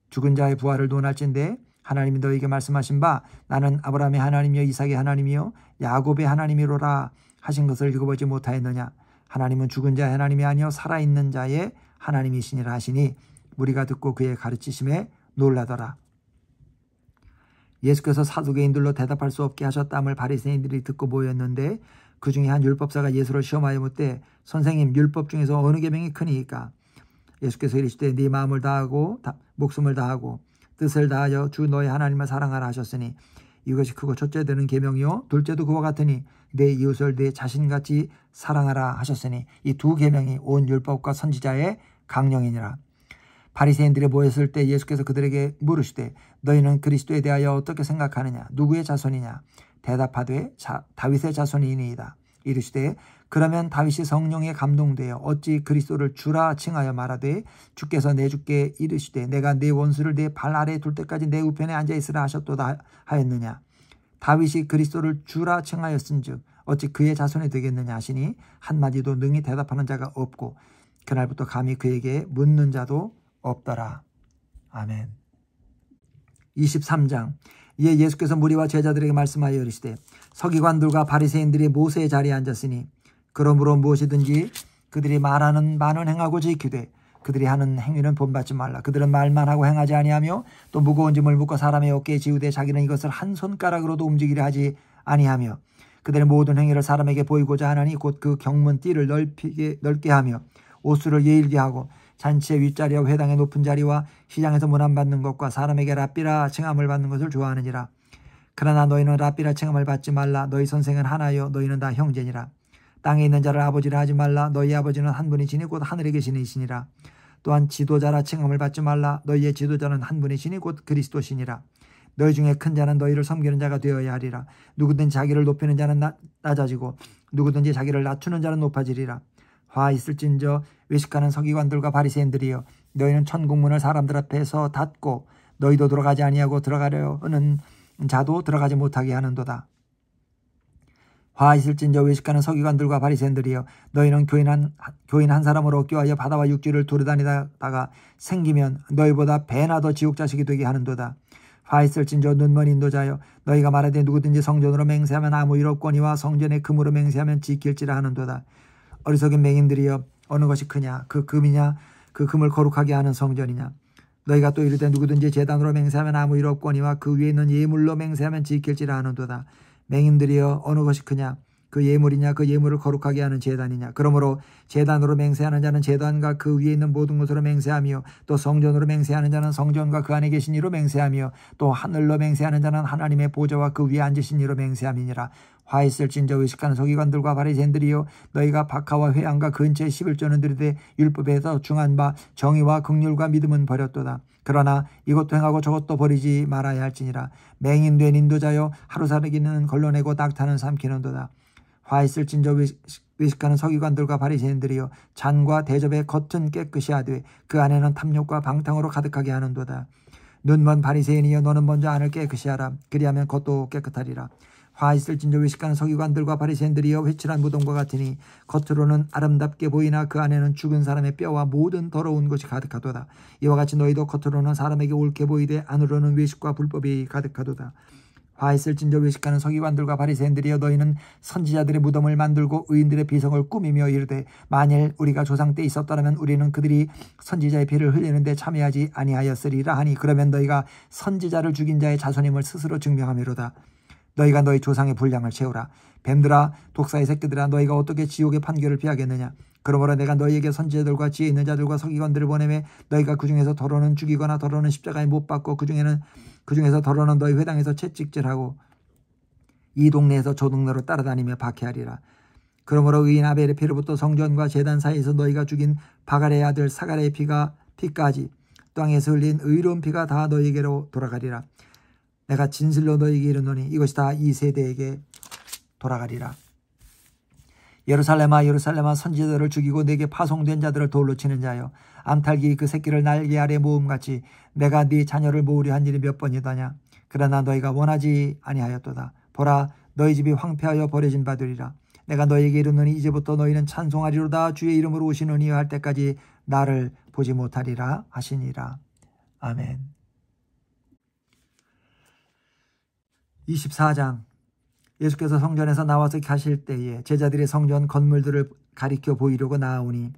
죽은 자의 부활을 논할진대 하나님이 너희에게 말씀하신 바 나는 아브라함의 하나님이요 이삭의 하나님이요 야곱의 하나님이로라 하신 것을 읽어보지 못하였느냐. 하나님은 죽은 자의 하나님이 아니요 살아있는 자의 하나님이시니라 하시니 무리가 듣고 그의 가르치심에 놀라더라. 예수께서 사두개인들로 대답할 수 없게 하셨다함을 바리새인들이 듣고 모였는데 그 중에 한 율법사가 예수를 시험하여 묻되 선생님 율법 중에서 어느 계명이 크니이까. 예수께서 이르시되 네 마음을 다하고 목숨을 다하고 뜻을 다하여 주 너의 하나님을 사랑하라 하셨으니 이것이 크고 첫째 되는 계명이요 둘째도 그와 같으니 내 이웃을 내 자신같이 사랑하라 하셨으니 이 두 계명이 온 율법과 선지자의 강령이니라. 바리새인들이 모였을 때 예수께서 그들에게 물으시되 너희는 그리스도에 대하여 어떻게 생각하느냐. 누구의 자손이냐. 대답하되 다윗의 자손이니이다. 이르시되 그러면 다윗이 성령에 감동되어 어찌 그리스도를 주라 칭하여 말하되 주께서 내 주께 이르시되 내가 내 원수를 내 발 아래에 둘 때까지 내 우편에 앉아있으라 하셨도다 하였느냐. 다윗이 그리스도를 주라 칭하였은즉 어찌 그의 자손이 되겠느냐 하시니 한마디도 능히 대답하는 자가 없고 그날부터 감히 그에게 묻는 자도 없더라. 아멘. 23장. 이에 예수께서 무리와 제자들에게 말씀하여 이르시되 서기관들과 바리새인들이 모세의 자리에 앉았으니 그러므로 무엇이든지 그들이 말하는 바는 행하고 지키되 그들이 하는 행위는 본받지 말라. 그들은 말만 하고 행하지 아니하며 또 무거운 짐을 묶어 사람의 어깨에 지우되 자기는 이것을 한 손가락으로도 움직이려 하지 아니하며 그들의 모든 행위를 사람에게 보이고자 하나니 곧 그 경문 띠를 넓게 하며 옷수를 예일게 하고 잔치의 윗자리와 회당의 높은 자리와 시장에서 문안 받는 것과 사람에게 랍비라 칭함을 받는 것을 좋아하느니라. 그러나 너희는 랍비라 칭함을 받지 말라. 너희 선생은 하나요 너희는 다 형제니라. 땅에 있는 자를 아버지라 하지 말라. 너희 아버지는 한 분이시니 곧 하늘에 계신 이시니라. 또한 지도자라 칭함을 받지 말라. 너희의 지도자는 한 분이시니 곧 그리스도시니라. 너희 중에 큰 자는 너희를 섬기는 자가 되어야 하리라. 누구든지 자기를 높이는 자는 낮아지고 누구든지 자기를 낮추는 자는 높아지리라. 화 있을진저 외식하는 서기관들과 바리새인들이여, 너희는 천국문을 사람들 앞에서 닫고 너희도 들어가지 아니하고 들어가려는 자도 들어가지 못하게 하는도다. 화 있을진저 외식하는 서기관들과 바리새인들이여, 너희는 교인 한 사람으로 껴하여 바다와 육지를 두루다니다가 생기면 너희보다 배나 더 지옥 자식이 되게 하는도다. 화 있을진저 눈먼 인도자여, 너희가 말하되 누구든지 성전으로 맹세하면 아무 일 없거니와 성전에 금으로 맹세하면 지킬지라 하는도다. 어리석은 맹인들이여, 어느 것이 크냐? 그 금이냐? 그 금을 거룩하게 하는 성전이냐? 너희가 또 이르되 누구든지 제단으로 맹세하면 아무 일 없거니와 그 위에 있는 예물로 맹세하면 지킬지라 하는도다. 맹인들이여, 어느 것이 크냐? 그 예물이냐? 그 예물을 거룩하게 하는 제단이냐? 그러므로 제단으로 맹세하는 자는 제단과 그 위에 있는 모든 것으로 맹세하며, 또 성전으로 맹세하는 자는 성전과 그 안에 계신 이로 맹세하며, 또 하늘로 맹세하는 자는 하나님의 보좌와 그 위에 앉으신 이로 맹세함이니라. 화 있을진저 의식하는 서기관들과 바리새인들이여, 너희가 박하와 회양과 근처에 11조는 들이되 율법에서 중한 바 정의와 긍휼과 믿음은 버렸도다. 그러나 이것도 행하고 저것도 버리지 말아야 할지니라. 맹인된 인도자여, 하루 살기는 걸러내고 낙타는 삼키는도다. 화 있을진저 외식하는 서기관들과 바리새인들이여, 잔과 대접의 겉은 깨끗이 하되 그 안에는 탐욕과 방탕으로 가득하게 하는도다. 눈먼 바리새인이여, 너는 먼저 안을 깨끗이 하라. 그리하면 겉도 깨끗하리라. 화 있을진저 외식하는 서기관들과 바리새인들이여, 회칠한 무덤과 같으니 겉으로는 아름답게 보이나 그 안에는 죽은 사람의 뼈와 모든 더러운 것이 가득하도다. 이와 같이 너희도 겉으로는 사람에게 옳게 보이되 안으로는 외식과 불법이 가득하도다. 화 있을진저 외식하는 서기관들과 바리새인들이여, 너희는 선지자들의 무덤을 만들고 의인들의 비석을 꾸미며 이르되 만일 우리가 조상 때 있었더라면 우리는 그들이 선지자의 피를 흘리는데 참여하지 아니하였으리라 하니, 그러면 너희가 선지자를 죽인 자의 자손임을 스스로 증명하미로다. 너희가 너희 조상의 분량을 채우라. 뱀들아, 독사의 새끼들아, 너희가 어떻게 지옥의 판결을 피하겠느냐? 그러므로 내가 너희에게 선지자들과 지혜 있는 자들과 서기관들을 보내매 너희가 그 중에서 더러는 죽이거나 더러는 십자가에 못 박고 그 중에서 더러는 너희 회당에서 채찍질하고 이 동네에서 저 동네로 따라다니며 박해하리라. 그러므로 의인 아벨의 피로부터 성전과 제단 사이에서 너희가 죽인 바갈의 아들 사갈의 피까지 땅에서 흘린 의로운 피가 다 너희에게로 돌아가리라. 내가 진실로 너희에게 이르노니 이것이 다 이 세대에게 돌아가리라. 예루살렘아, 예루살렘아, 선지자들을 죽이고 내게 파송된 자들을 돌로 치는 자여, 암탉이 그 새끼를 날개 아래 모음같이 내가 네 자녀를 모으려 한 일이 몇 번이더냐? 그러나 너희가 원하지 아니하였도다. 보라, 너희 집이 황폐하여 버려진 바들이라. 내가 너희에게 이르노니 이제부터 너희는 찬송하리로다. 주의 이름으로 오시노니 할 때까지 나를 보지 못하리라 하시니라. 아멘. 24장. 예수께서 성전에서 나와서 가실 때에 제자들이 성전 건물들을 가리켜 보이려고 나아오니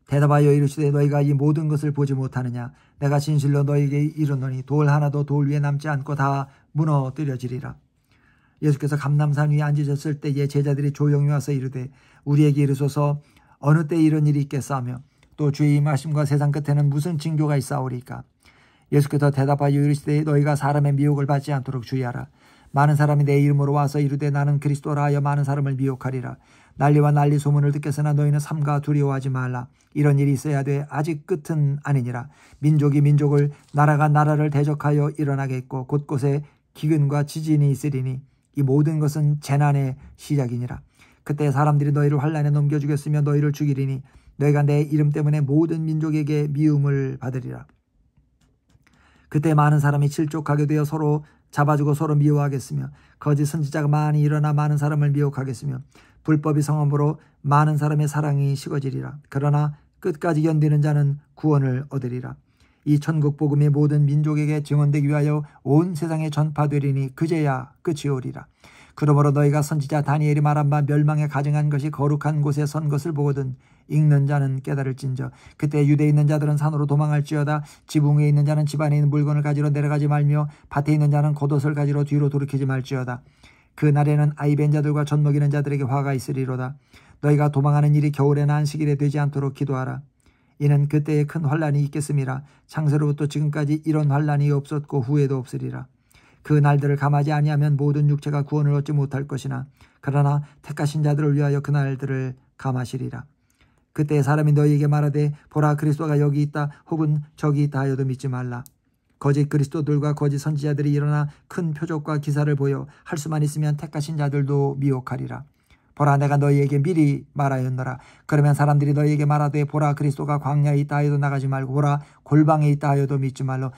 대답하여 이르시되 너희가 이 모든 것을 보지 못하느냐? 내가 진실로 너희에게 이르노니 돌 하나도 돌 위에 남지 않고 다 무너뜨려지리라. 예수께서 감람산 위에 앉으셨을 때에 제자들이 조용히 와서 이르되 우리에게 이르소서 어느 때 이런 일이 있겠사며 또 주의 임하심과 세상 끝에는 무슨 징조가 있사오리까? 예수께서 대답하여 이르시되 너희가 사람의 미혹을 받지 않도록 주의하라. 많은 사람이 내 이름으로 와서 이르되 나는 그리스도라 하여 많은 사람을 미혹하리라. 난리와 난리 소문을 듣겠으나 너희는 삼가 두려워하지 말라. 이런 일이 있어야 돼. 아직 끝은 아니니라. 민족이 민족을, 나라가 나라를 대적하여 일어나겠고 곳곳에 기근과 지진이 있으리니 이 모든 것은 재난의 시작이니라. 그때 사람들이 너희를 환난에 넘겨주겠으며 너희를 죽이리니 너희가 내 이름 때문에 모든 민족에게 미움을 받으리라. 그때 많은 사람이 실족하게 되어 서로 잡아주고 서로 미워하겠으며 거짓 선지자가 많이 일어나 많은 사람을 미혹하겠으며 불법이 성함으로 많은 사람의 사랑이 식어지리라. 그러나 끝까지 견디는 자는 구원을 얻으리라. 이 천국 복음이 모든 민족에게 증언되기 위하여 온 세상에 전파되리니 그제야 끝이 오리라. 그러므로 너희가 선지자 다니엘이 말한 바 멸망에 가증한 것이 거룩한 곳에 선 것을 보거든 읽는 자는 깨달을진저. 그때 유대에 있는 자들은 산으로 도망할지어다. 지붕 위에 있는 자는 집 안에 있는 물건을 가지러 내려가지 말며 밭에 있는 자는 겉옷을 가지러 뒤로 돌이키지 말지어다. 그 날에는 아이벤 자들과 젖 먹이는 자들에게 화가 있으리로다. 너희가 도망하는 일이 겨울에나 안식일에 되지 않도록 기도하라. 이는 그때에 큰 환란이 있겠음이라. 창세로부터 지금까지 이런 환란이 없었고 후에도 없으리라. 그 날들을 감하지 아니하면 모든 육체가 구원을 얻지 못할 것이나 그러나 택하신 자들을 위하여 그 날들을 감하시리라. 그때 사람이 너희에게 말하되 보라 그리스도가 여기 있다 혹은 저기 있다 하여도 믿지 말라. 거짓 그리스도들과 거짓 선지자들이 일어나 큰 표적과 기사를 보여 할 수만 있으면 택하신 자들도 미혹하리라. 보라 내가 너희에게 미리 말하였노라. 그러면 사람들이 너희에게 말하되 보라 그리스도가 광야에 있다 하여도 나가지 말고 보라 골방에 있다 하여도 믿지 말로.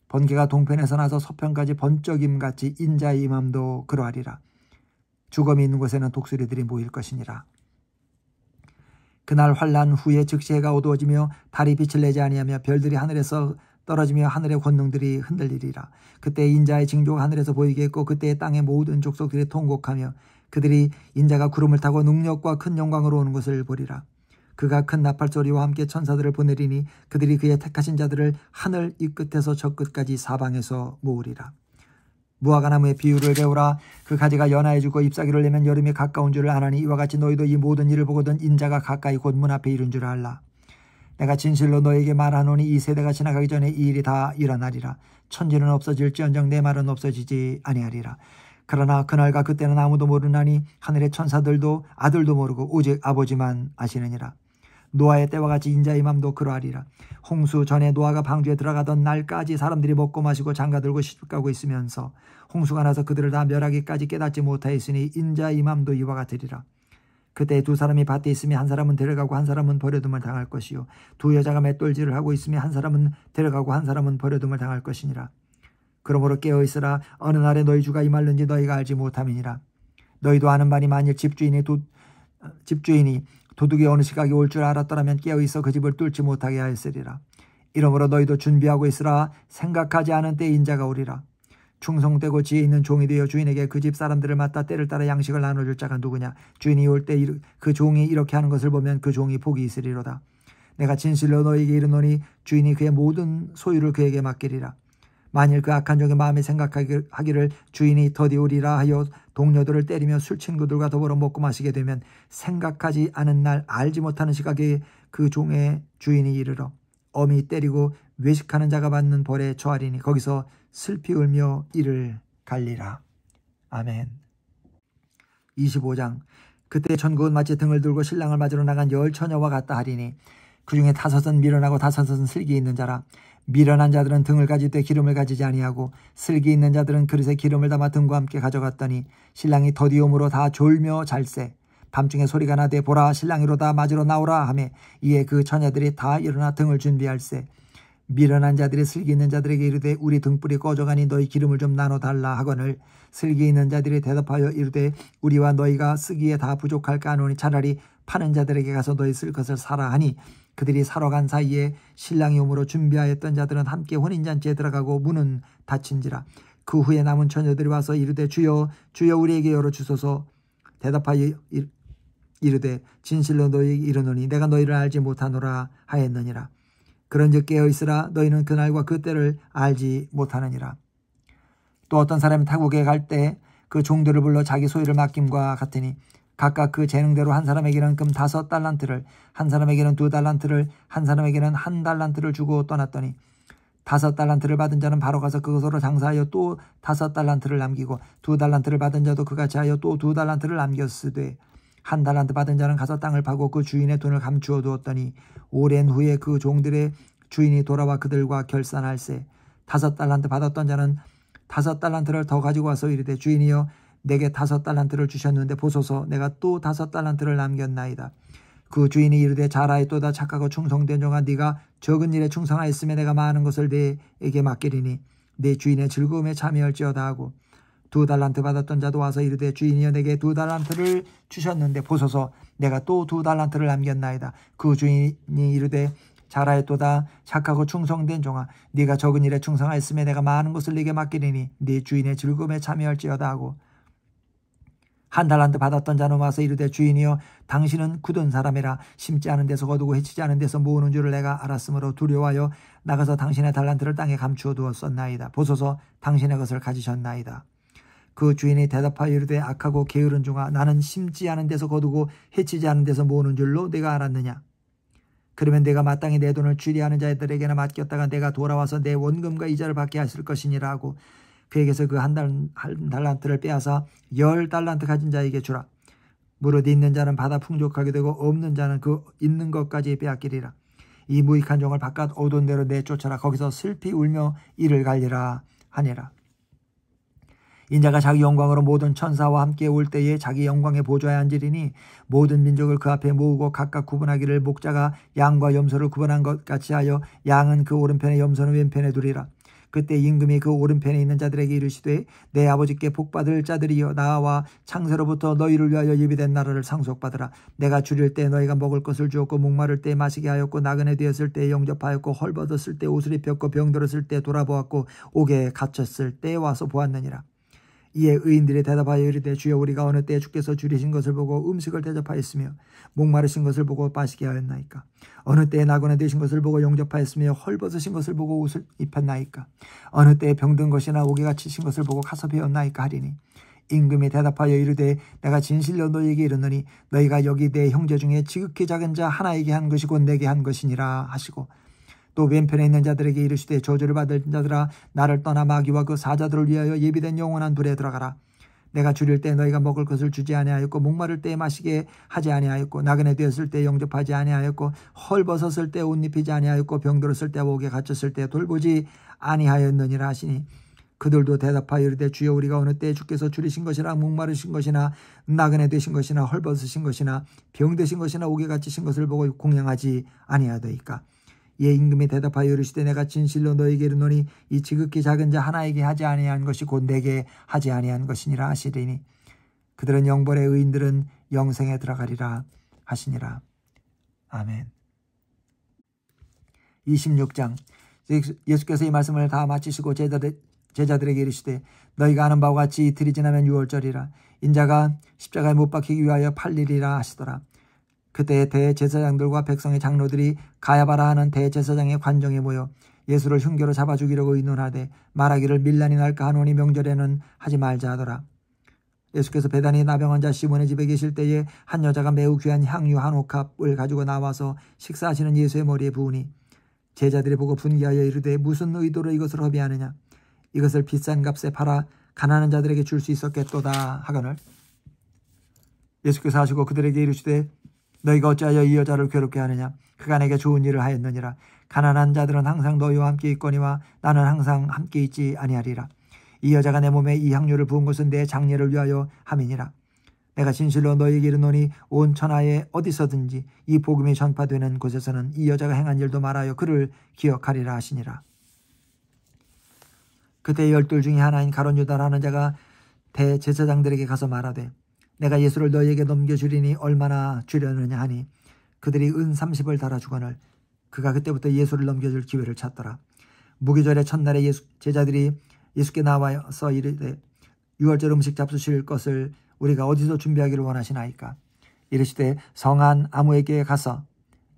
번개가 동편에서 나서 서편까지 번쩍임같이 인자의 임함도 그러하리라. 죽음이 있는 곳에는 독수리들이 모일 것이니라. 그날 환난 후에 즉시 해가 어두워지며 달이 빛을 내지 아니하며 별들이 하늘에서 떨어지며 하늘의 권능들이 흔들리리라. 그때 인자의 징조가 하늘에서 보이겠고 그때 땅의 모든 족속들이 통곡하며 그들이 인자가 구름을 타고 능력과 큰 영광으로 오는 것을 보리라. 그가 큰 나팔소리와 함께 천사들을 보내리니 그들이 그의 택하신 자들을 하늘 이 끝에서 저 끝까지 사방에서 모으리라. 무화과 나무의 비유를 배우라. 그 가지가 연하해지고 잎사귀를 내면 여름이 가까운 줄을 아나니 이와 같이 너희도 이 모든 일을 보거든 인자가 가까이 곧 문 앞에 이른 줄 알라. 내가 진실로 너에게 말하노니 이 세대가 지나가기 전에 이 일이 다 일어나리라. 천지는 없어질지언정 내 말은 없어지지 아니하리라. 그러나 그날과 그때는 아무도 모르나니 하늘의 천사들도 아들도 모르고 오직 아버지만 아시느니라. 노아의 때와 같이 인자의 맘도 그러하리라. 홍수 전에 노아가 방주에 들어가던 날까지 사람들이 먹고 마시고 장가들고 시집가고 있으면서 홍수가 나서 그들을 다 멸하기까지 깨닫지 못하였으니 인자의 맘도 이와 같으리라. 그때 두 사람이 밭에 있으며 한 사람은 데려가고 한 사람은 버려둠을 당할 것이요 두 여자가 맷돌질을 하고 있으며 한 사람은 데려가고 한 사람은 버려둠을 당할 것이니라. 그러므로 깨어있으라. 어느 날에 너희 주가 임할는지 너희가 알지 못함이니라. 너희도 아는 바니 만일 집주인이 도둑이 어느 시각에 올 줄 알았더라면 깨어있어 그 집을 뚫지 못하게 하였으리라. 이러므로 너희도 준비하고 있으라. 생각하지 않은 때에 인자가 오리라. 충성되고 지혜 있는 종이 되어 주인에게 그 집 사람들을 맡아 때를 따라 양식을 나눠줄 자가 누구냐. 주인이 올 때 그 종이 이렇게 하는 것을 보면 그 종이 복이 있으리로다. 내가 진실로 너희에게 이르노니 주인이 그의 모든 소유를 그에게 맡기리라. 만일 그 악한 종의 마음에 생각하기를 주인이 더디 오리라 하여 동료들을 때리며 술 친구들과 더불어 먹고 마시게 되면 생각하지 않은 날 알지 못하는 시각에 그 종의 주인이 이르러 엄히 때리고 외식하는 자가 받는 벌에 처하리니 거기서 슬피 울며 이를 갈리라. 아멘. 25장. 그때 천국은 마치 등을 들고 신랑을 맞으러 나간 열 처녀와 같다 하리니 그 중에 5은 미련하고 5은 슬기 있는 자라. 미련한 자들은 등을 가질 때 기름을 가지지 아니하고 슬기 있는 자들은 그릇에 기름을 담아 등과 함께 가져갔더니 신랑이 더디움으로 다 졸며 잘세. 밤중에 소리가 나되 보라 신랑이로다 맞으러 나오라 하매 이에 그 처녀들이 다 일어나 등을 준비할세. 미련한 자들이 슬기 있는 자들에게 이르되 우리 등불이 꺼져가니 너희 기름을 좀 나눠달라 하거늘 슬기 있는 자들이 대답하여 이르되 우리와 너희가 쓰기에 다 부족할까 하노니 차라리 파는 자들에게 가서 너희 쓸 것을 사라 하니 그들이 사러 간 사이에 신랑이 오므로 준비하였던 자들은 함께 혼인잔치에 들어가고 문은 닫힌지라. 그 후에 남은 처녀들이 와서 이르되 주여 주여 우리에게 열어주소서. 대답하여 이르되 진실로 너희에게 이르노니 내가 너희를 알지 못하노라 하였느니라. 그런즉 깨어있으라. 너희는 그날과 그때를 알지 못하느니라. 또 어떤 사람이 타국에 갈 때 그 종들을 불러 자기 소유를 맡김과 같으니 각각 그 재능대로 한 사람에게는 금 5달란트를 한 사람에게는 2달란트를 한 사람에게는 1달란트를 주고 떠났더니 5달란트를 받은 자는 바로 가서 그것으로 장사하여 또 5달란트를 남기고 2달란트를 받은 자도 그같이 하여 또 2달란트를 남겼으되 1달란트 받은 자는 가서 땅을 파고 그 주인의 돈을 감추어 두었더니 오랜 후에 그 종들의 주인이 돌아와 그들과 결산할세. 5달란트 받았던 자는 5달란트를 더 가지고 와서 이르되 주인이여 내게 5달란트를 주셨는데 보소서 내가 또 5달란트를 남겼나이다. 그 주인이 이르되 잘하였도다 착하고 충성된 종아 네가 적은 일에 충성하였으며 내가 많은 것을 네에게 맡기리니 네 주인의 즐거움에 참여할지어다 하고 2달란트 받았던 자도 와서 이르되 주인이여 내게 2달란트를 주셨는데 보소서 내가 또 2달란트를 남겼나이다. 그 주인이 이르되 잘하였도다 착하고 충성된 종아 네가 적은 일에 충성하였으며 내가 많은 것을 네게 맡기리니 네 주인의 즐거움에 참여할지어다 하고 1달란트 받았던 자는 와서 이르되 주인이여 당신은 굳은 사람이라 심지 않은 데서 거두고 해치지 않은 데서 모으는 줄을 내가 알았으므로 두려워하여 나가서 당신의 달란트를 땅에 감추어 두었었나이다. 보소서 당신의 것을 가지셨나이다. 그 주인이 대답하여 이르되 악하고 게으른 종아 나는 심지 않은 데서 거두고 해치지 않은 데서 모으는 줄로 내가 알았느냐. 그러면 내가 마땅히 내 돈을 취리하는 자들에게나 맡겼다가 내가 돌아와서 내 원금과 이자를 받게 하실 것이니라 하고 그에게서 그 한 달란트를 빼앗아 10달란트 가진 자에게 주라. 무릇 있는 자는 받아 풍족하게 되고 없는 자는 그 있는 것까지 빼앗기리라. 이 무익한 종을 바깥 오던 대로 내쫓아라. 거기서 슬피 울며 이를 갈리라 하니라. 인자가 자기 영광으로 모든 천사와 함께 올 때에 자기 영광의 보좌에 앉으리니 모든 민족을 그 앞에 모으고 각각 구분하기를 목자가 양과 염소를 구분한 것 같이 하여 양은 그 오른편에 염소는 왼편에 두리라. 그때 임금이 그 오른편에 있는 자들에게 이르시되 내 아버지께 복받을 자들이여 나와 창세로부터 너희를 위하여 예비된 나라를 상속받으라. 내가 줄일 때 너희가 먹을 것을 주었고 목마를 때 마시게 하였고 나그네 되었을 때 영접하였고 헐벗었을 때 옷을 입혔고 병들었을 때 돌아보았고 옥에 갇혔을 때 와서 보았느니라. 이에 의인들이 대답하여 이르되 주여 우리가 어느 때에 주께서 줄이신 것을 보고 음식을 대접하였으며 목마르신 것을 보고 마시게 하였나이까. 어느 때에 나그네 되신 것을 보고 영접하였으며 헐벗으신 것을 보고 옷을 입혔나이까. 어느 때에 병든 것이나 옥에 갇히신 것을 보고 가서 배웠나이까 하리니 임금이 대답하여 이르되 내가 진실로 너희에게 이르노니 너희가 여기 내 형제 중에 지극히 작은 자 하나에게 한 것이 곧 내게 한 것이니라 하시고 또 왼편에 있는 자들에게 이르시되 저주를 받을 자들아 나를 떠나 마귀와 그 사자들을 위하여 예비된 영원한 불에 들어가라. 내가 줄일 때 너희가 먹을 것을 주지 아니하였고 목마를 때 마시게 하지 아니하였고 나그네 되었을 때 영접하지 아니하였고 헐벗었을 때 옷 입히지 아니하였고 병들었을 때 옥에 갇혔을 때 돌보지 아니하였느니라 하시니 그들도 대답하여 이르되 주여 우리가 어느 때에 주께서 줄이신 것이나 목마르신 것이나 나그네 되신 것이나 헐벗으신 것이나 병드신 것이나 옥에 갇히신 것을 보고 공양하지 아니하더이까. 이에 임금이 대답하여 이르시되 내가 진실로 너희에게 이르노니 이 지극히 작은 자 하나에게 하지 아니한 것이 곧 내게 하지 아니한 것이니라 하시리니 그들은 영벌의 의인들은 영생에 들어가리라 하시니라. 아멘. 26장. 예수께서 이 말씀을 다 마치시고 제자들에게 이르시되 너희가 아는 바와 같이 이틀이 지나면 유월절이라. 인자가 십자가에 못 박히기 위하여 팔리리라 하시더라. 그때 대제사장들과 백성의 장로들이 가야바라 하는 대제사장의 관정에 모여 예수를 흉계로 잡아 죽이려고 의논하되 말하기를 밀란이 날까 하노니 명절에는 하지 말자 하더라. 예수께서 베다니 나병 환자 시몬의 집에 계실 때에 한 여자가 매우 귀한 향유 한 옥합을 가지고 나와서 식사하시는 예수의 머리에 부으니 제자들이 보고 분기하여 이르되 무슨 의도로 이것을 허비하느냐. 이것을 비싼 값에 팔아 가난한 자들에게 줄 수 있었겠도다 하거늘 예수께서 하시고 그들에게 이르시되 너희가 어찌하여 이 여자를 괴롭게 하느냐. 그가 내게 좋은 일을 하였느니라. 가난한 자들은 항상 너희와 함께 있거니와 나는 항상 함께 있지 아니하리라. 이 여자가 내 몸에 이 향유를 부은 것은 내 장례를 위하여 함이니라. 내가 진실로 너희에게 이르노니 온 천하에 어디서든지 이 복음이 전파되는 곳에서는 이 여자가 행한 일도 말하여 그를 기억하리라 하시니라. 그때 12 중에 하나인 가룟 유다라는 자가 대제사장들에게 가서 말하되 내가 예수를 너희에게 넘겨주리니 얼마나 주려느냐 하니 그들이 은 30을 달아주거늘 그가 그때부터 예수를 넘겨줄 기회를 찾더라. 무교절의 첫날에 제자들이 예수께 나와서 이르되 유월절 음식 잡수실 것을 우리가 어디서 준비하기를 원하시나이까. 이르시되 성한 아무에게 가서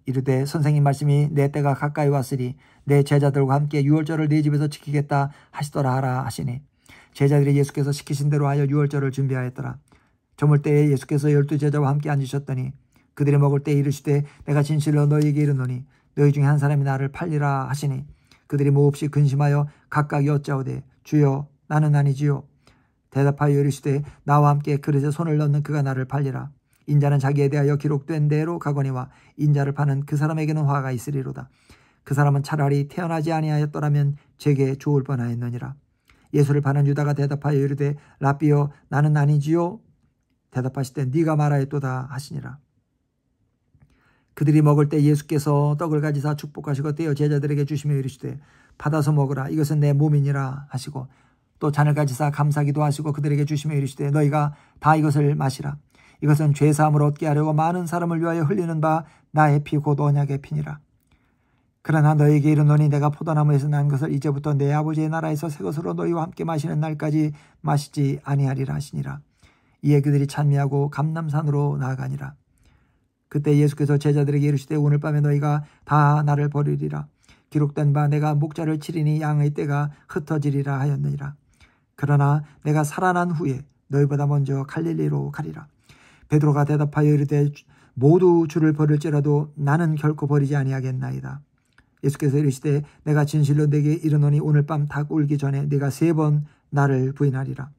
이르되 선생님 말씀이 내 때가 가까이 왔으니 내 제자들과 함께 유월절을 네 집에서 지키겠다 하시더라 하라 하시니 제자들이 예수께서 시키신 대로 하여 유월절을 준비하였더라. 저물 때에 예수께서 12 제자와 함께 앉으셨더니 그들이 먹을 때 이르시되 내가 진실로 너희에게 이르노니 너희 중에 한 사람이 나를 팔리라 하시니 그들이 몹시 근심하여 각각 여짜오되 주여 나는 아니지요. 대답하여 이르시되 나와 함께 그릇에 손을 넣는 그가 나를 팔리라. 인자는 자기에 대하여 기록된 대로 가거니와 인자를 파는 그 사람에게는 화가 있으리로다. 그 사람은 차라리 태어나지 아니하였더라면 제게 좋을 뻔하였느니라. 예수를 파는 유다가 대답하여 이르되 라삐여 나는 아니지요. 대답하시되 네가 말하였도다 하시니라. 그들이 먹을 때 예수께서 떡을 가지사 축복하시고 떼어 제자들에게 주시며 이르시되 받아서 먹으라 이것은 내 몸이니라 하시고 또 잔을 가지사 감사기도 하시고 그들에게 주시며 이르시되 너희가 다 이것을 마시라. 이것은 죄사함을 얻게 하려고 많은 사람을 위하여 흘리는 바 나의 피 곧 언약의 피니라. 그러나 너희에게 이르노니 내가 포도나무에서 난 것을 이제부터 내 아버지의 나라에서 새 것으로 너희와 함께 마시는 날까지 마시지 아니하리라 하시니라. 이에 그들이 찬미하고 감람산으로 나아가니라. 그때 예수께서 제자들에게 이르시되 오늘 밤에 너희가 다 나를 버리리라. 기록된 바 내가 목자를 치리니 양의 떼가 흩어지리라 하였느니라. 그러나 내가 살아난 후에 너희보다 먼저 갈릴리로 가리라. 베드로가 대답하여 이르되 모두 주를 버릴지라도 나는 결코 버리지 아니하겠나이다. 예수께서 이르시되 내가 진실로 네게 이르노니 오늘 밤 닭 울기 전에 네가 3번 나를 부인하리라.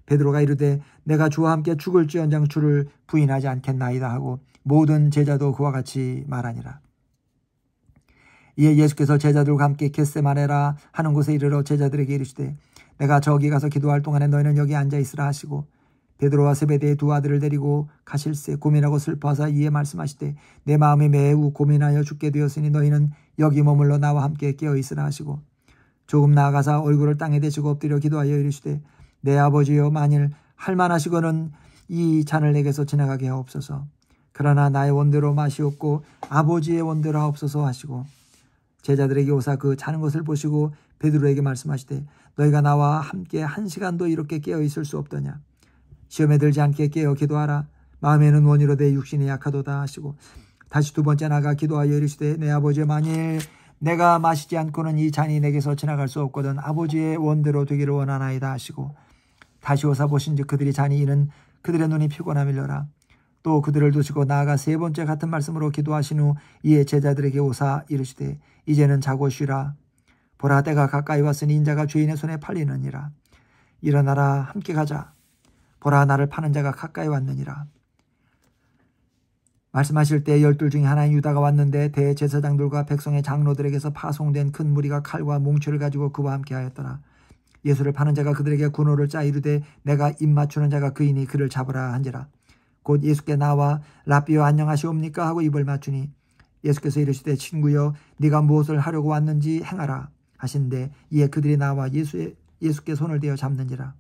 베드로가 이르되 내가 주와 함께 죽을지언정 주를 부인하지 않겠나이다 하고 모든 제자도 그와 같이 말하니라. 이에 예수께서 제자들과 함께 겟세마네라 하는 곳에 이르러 제자들에게 이르시되 내가 저기 가서 기도할 동안에 너희는 여기 앉아 있으라 하시고 베드로와 세베대의 두 아들을 데리고 가실새 고민하고 슬퍼하사 이에 말씀하시되 내 마음이 매우 고민하여 죽게 되었으니 너희는 여기 머물러 나와 함께 깨어 있으라 하시고 조금 나아가사 얼굴을 땅에 대시고 엎드려 기도하여 이르시되 내 아버지여 만일 할만하시거는 이 잔을 내게서 지나가게 하옵소서. 그러나 나의 원대로 마시옵고 아버지의 원대로 하옵소서 하시고 제자들에게 오사 그 자는 것을 보시고 베드로에게 말씀하시되 너희가 나와 함께 1시간도 이렇게 깨어 있을 수 없더냐. 시험에 들지 않게 깨어 기도하라. 마음에는 원이로되 육신이 약하도다 하시고 다시 두 번째 나가 기도하여 이르시되 내 아버지여 만일 내가 마시지 않고는 이 잔이 내게서 지나갈 수 없거든 아버지의 원대로 되기를 원하나이다 하시고 다시 오사 보신즉 그들이 잔이 이는 그들의 눈이 피곤함이려라. 또 그들을 두시고 나아가 세 번째 같은 말씀으로 기도하신 후 이에 제자들에게 오사 이르시되 이제는 자고 쉬라. 보라 때가 가까이 왔으니 인자가 죄인의 손에 팔리느니라. 일어나라 함께 가자. 보라 나를 파는 자가 가까이 왔느니라. 말씀하실 때 12 중에 하나인 유다가 왔는데 대제사장들과 백성의 장로들에게서 파송된 큰 무리가 칼과 몽치를 가지고 그와 함께 하였더라. 예수를 파는 자가 그들에게 군호를 짜 이르되 내가 입 맞추는 자가 그이니 그를 잡으라 한지라. 곧 예수께 나와 랍비여 안녕하시옵니까 하고 입을 맞추니 예수께서 이르시되 친구여 네가 무엇을 하려고 왔는지 행하라 하신데 이에 그들이 나와 예수께 손을 대어 잡는지라.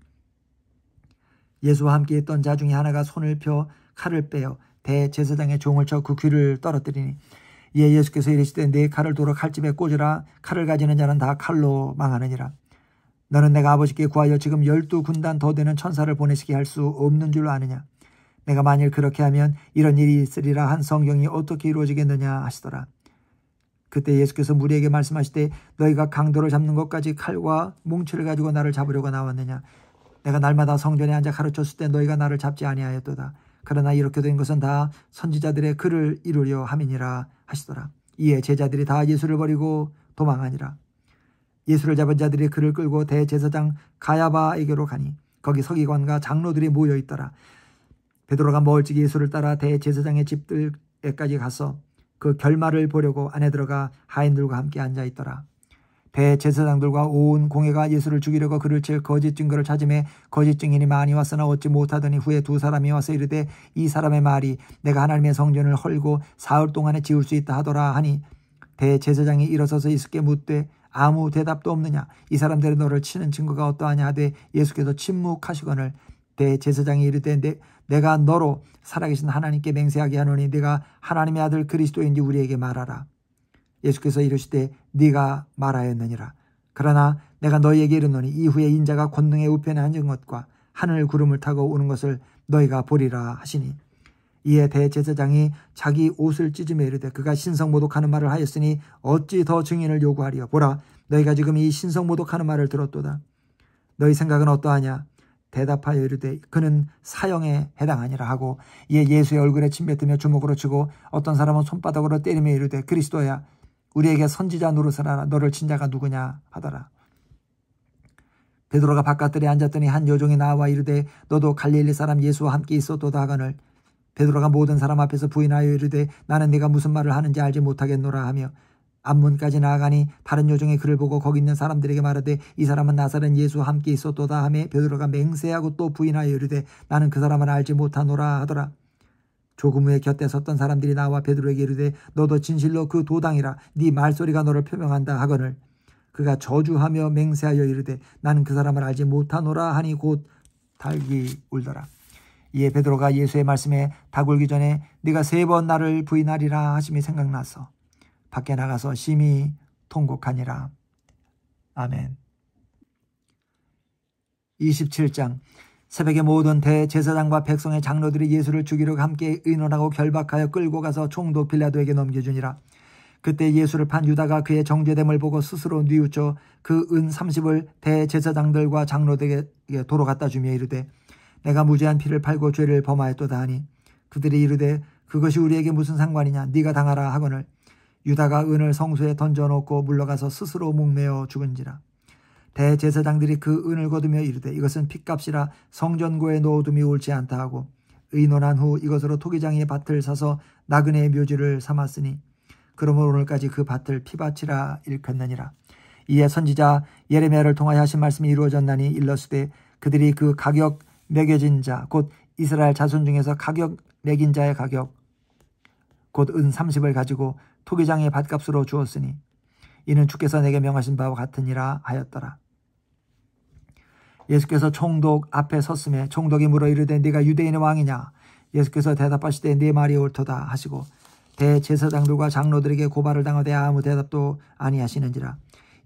예수와 함께 있던 자 중에 하나가 손을 펴 칼을 빼어 대제사장의 종을 쳐 그 귀를 떨어뜨리니 이에 예수께서 이르시되 네 칼을 도로 칼집에 꽂으라. 칼을 가지는 자는 다 칼로 망하느니라. 너는 내가 아버지께 구하여 지금 12군단 더 되는 천사를 보내시게 할 수 없는 줄 아느냐. 내가 만일 그렇게 하면 이런 일이 있으리라 한 성경이 어떻게 이루어지겠느냐 하시더라. 그때 예수께서 무리에게 말씀하시되 너희가 강도를 잡는 것까지 칼과 몽치를 가지고 나를 잡으려고 나왔느냐. 내가 날마다 성전에 앉아 가르쳤을 때 너희가 나를 잡지 아니하였도다. 그러나 이렇게 된 것은 다 선지자들의 글을 이루려 함이니라 하시더라. 이에 제자들이 다 예수를 버리고 도망하니라. 예수를 잡은 자들이 그를 끌고 대제사장 가야바에게로 가니 거기 서기관과 장로들이 모여 있더라. 베드로가 멀찍이 예수를 따라 대제사장의 집들에까지 가서 그 결말을 보려고 안에 들어가 하인들과 함께 앉아 있더라. 대제사장들과 온 공회가 예수를 죽이려고 그를 칠 거짓 증거를 찾으매 거짓 증인이 많이 왔으나 얻지 못하더니 후에 두 사람이 와서 이르되 이 사람의 말이 내가 하나님의 성전을 헐고 사흘 동안에 지을 수 있다 하더라 하니 대제사장이 일어서서 예수께 묻되 아무 대답도 없느냐. 이 사람들이 너를 치는 증거가 어떠하냐 하되 예수께서 침묵하시거늘 대제사장이 이르되 내가 너로 살아계신 하나님께 맹세하게 하노니 네가 하나님의 아들 그리스도인지 우리에게 말하라. 예수께서 이르시되 네가 말하였느니라. 그러나 내가 너희에게 이르노니 이후에 인자가 권능의 우편에 앉은 것과 하늘 구름을 타고 오는 것을 너희가 보리라 하시니 이에 대제사장이 자기 옷을 찢으며 이르되 그가 신성모독하는 말을 하였으니 어찌 더 증인을 요구하리요. 보라 너희가 지금 이 신성모독하는 말을 들었도다. 너희 생각은 어떠하냐. 대답하여 이르되 그는 사형에 해당하니라 하고 이에 예수의 얼굴에 침 뱉으며 주먹으로 치고 어떤 사람은 손바닥으로 때리며 이르되 그리스도야 우리에게 선지자 노릇을 하라. 너를 친 자가 누구냐 하더라. 베드로가 바깥들에 앉았더니 한 여종이 나와 이르되 너도 갈릴리 사람 예수와 함께 있었도다 하거늘 베드로가 모든 사람 앞에서 부인하여 이르되 나는 네가 무슨 말을 하는지 알지 못하겠노라 하며 앞문까지 나아가니 다른 여종이 그를 보고 거기 있는 사람들에게 말하되 이 사람은 나사렛 예수와 함께 있었도다 하며 베드로가 맹세하고 또 부인하여 이르되 나는 그 사람을 알지 못하노라 하더라. 조금 후에 곁에 섰던 사람들이 나와 베드로에게 이르되 너도 진실로 그 도당이라 네 말소리가 너를 표명한다 하거늘 그가 저주하며 맹세하여 이르되 나는 그 사람을 알지 못하노라 하니 곧 닭이 울더라. 이에 베드로가 예수의 말씀에 닭 울기 전에 네가 3번 나를 부인하리라 하심이 생각나서 밖에 나가서 심히 통곡하니라. 아멘. 27장 새벽에 모든 대제사장과 백성의 장로들이 예수를 죽이려고 함께 의논하고 결박하여 끌고 가서 총독 빌라도에게 넘겨주니라. 그때 예수를 판 유다가 그의 정죄됨을 보고 스스로 뉘우쳐 그 은 30을 대제사장들과 장로들에게 도로 갖다 주며 이르되 내가 무죄한 피를 팔고 죄를 범하였도다 하니 그들이 이르되 그것이 우리에게 무슨 상관이냐. 네가 당하라 하거늘 유다가 은을 성소에 던져놓고 물러가서 스스로 목매어 죽은지라. 대제사장들이 그 은을 거두며 이르되 이것은 핏값이라 성전고에 넣어둠이 옳지 않다 하고 의논한 후 이것으로 토기장의 밭을 사서 나그네의 묘지를 삼았으니 그러므로 오늘까지 그 밭을 피밭이라 일컫느니라. 이에 선지자 예레미야를 통하여 하신 말씀이 이루어졌나니 일러스되 그들이 그 가격 매겨진 자 곧 이스라엘 자손 중에서 가격 매긴 자의 가격 곧 은 30을 가지고 토기장의 밭값으로 주었으니 이는 주께서 내게 명하신 바와 같으니라 하였더라. 예수께서 총독 앞에 섰음에 총독이 물어 이르되 네가 유대인의 왕이냐? 예수께서 대답하시되 네 말이 옳도다 하시고 대제사장들과 장로들에게 고발을 당하되 아무 대답도 아니하시는지라.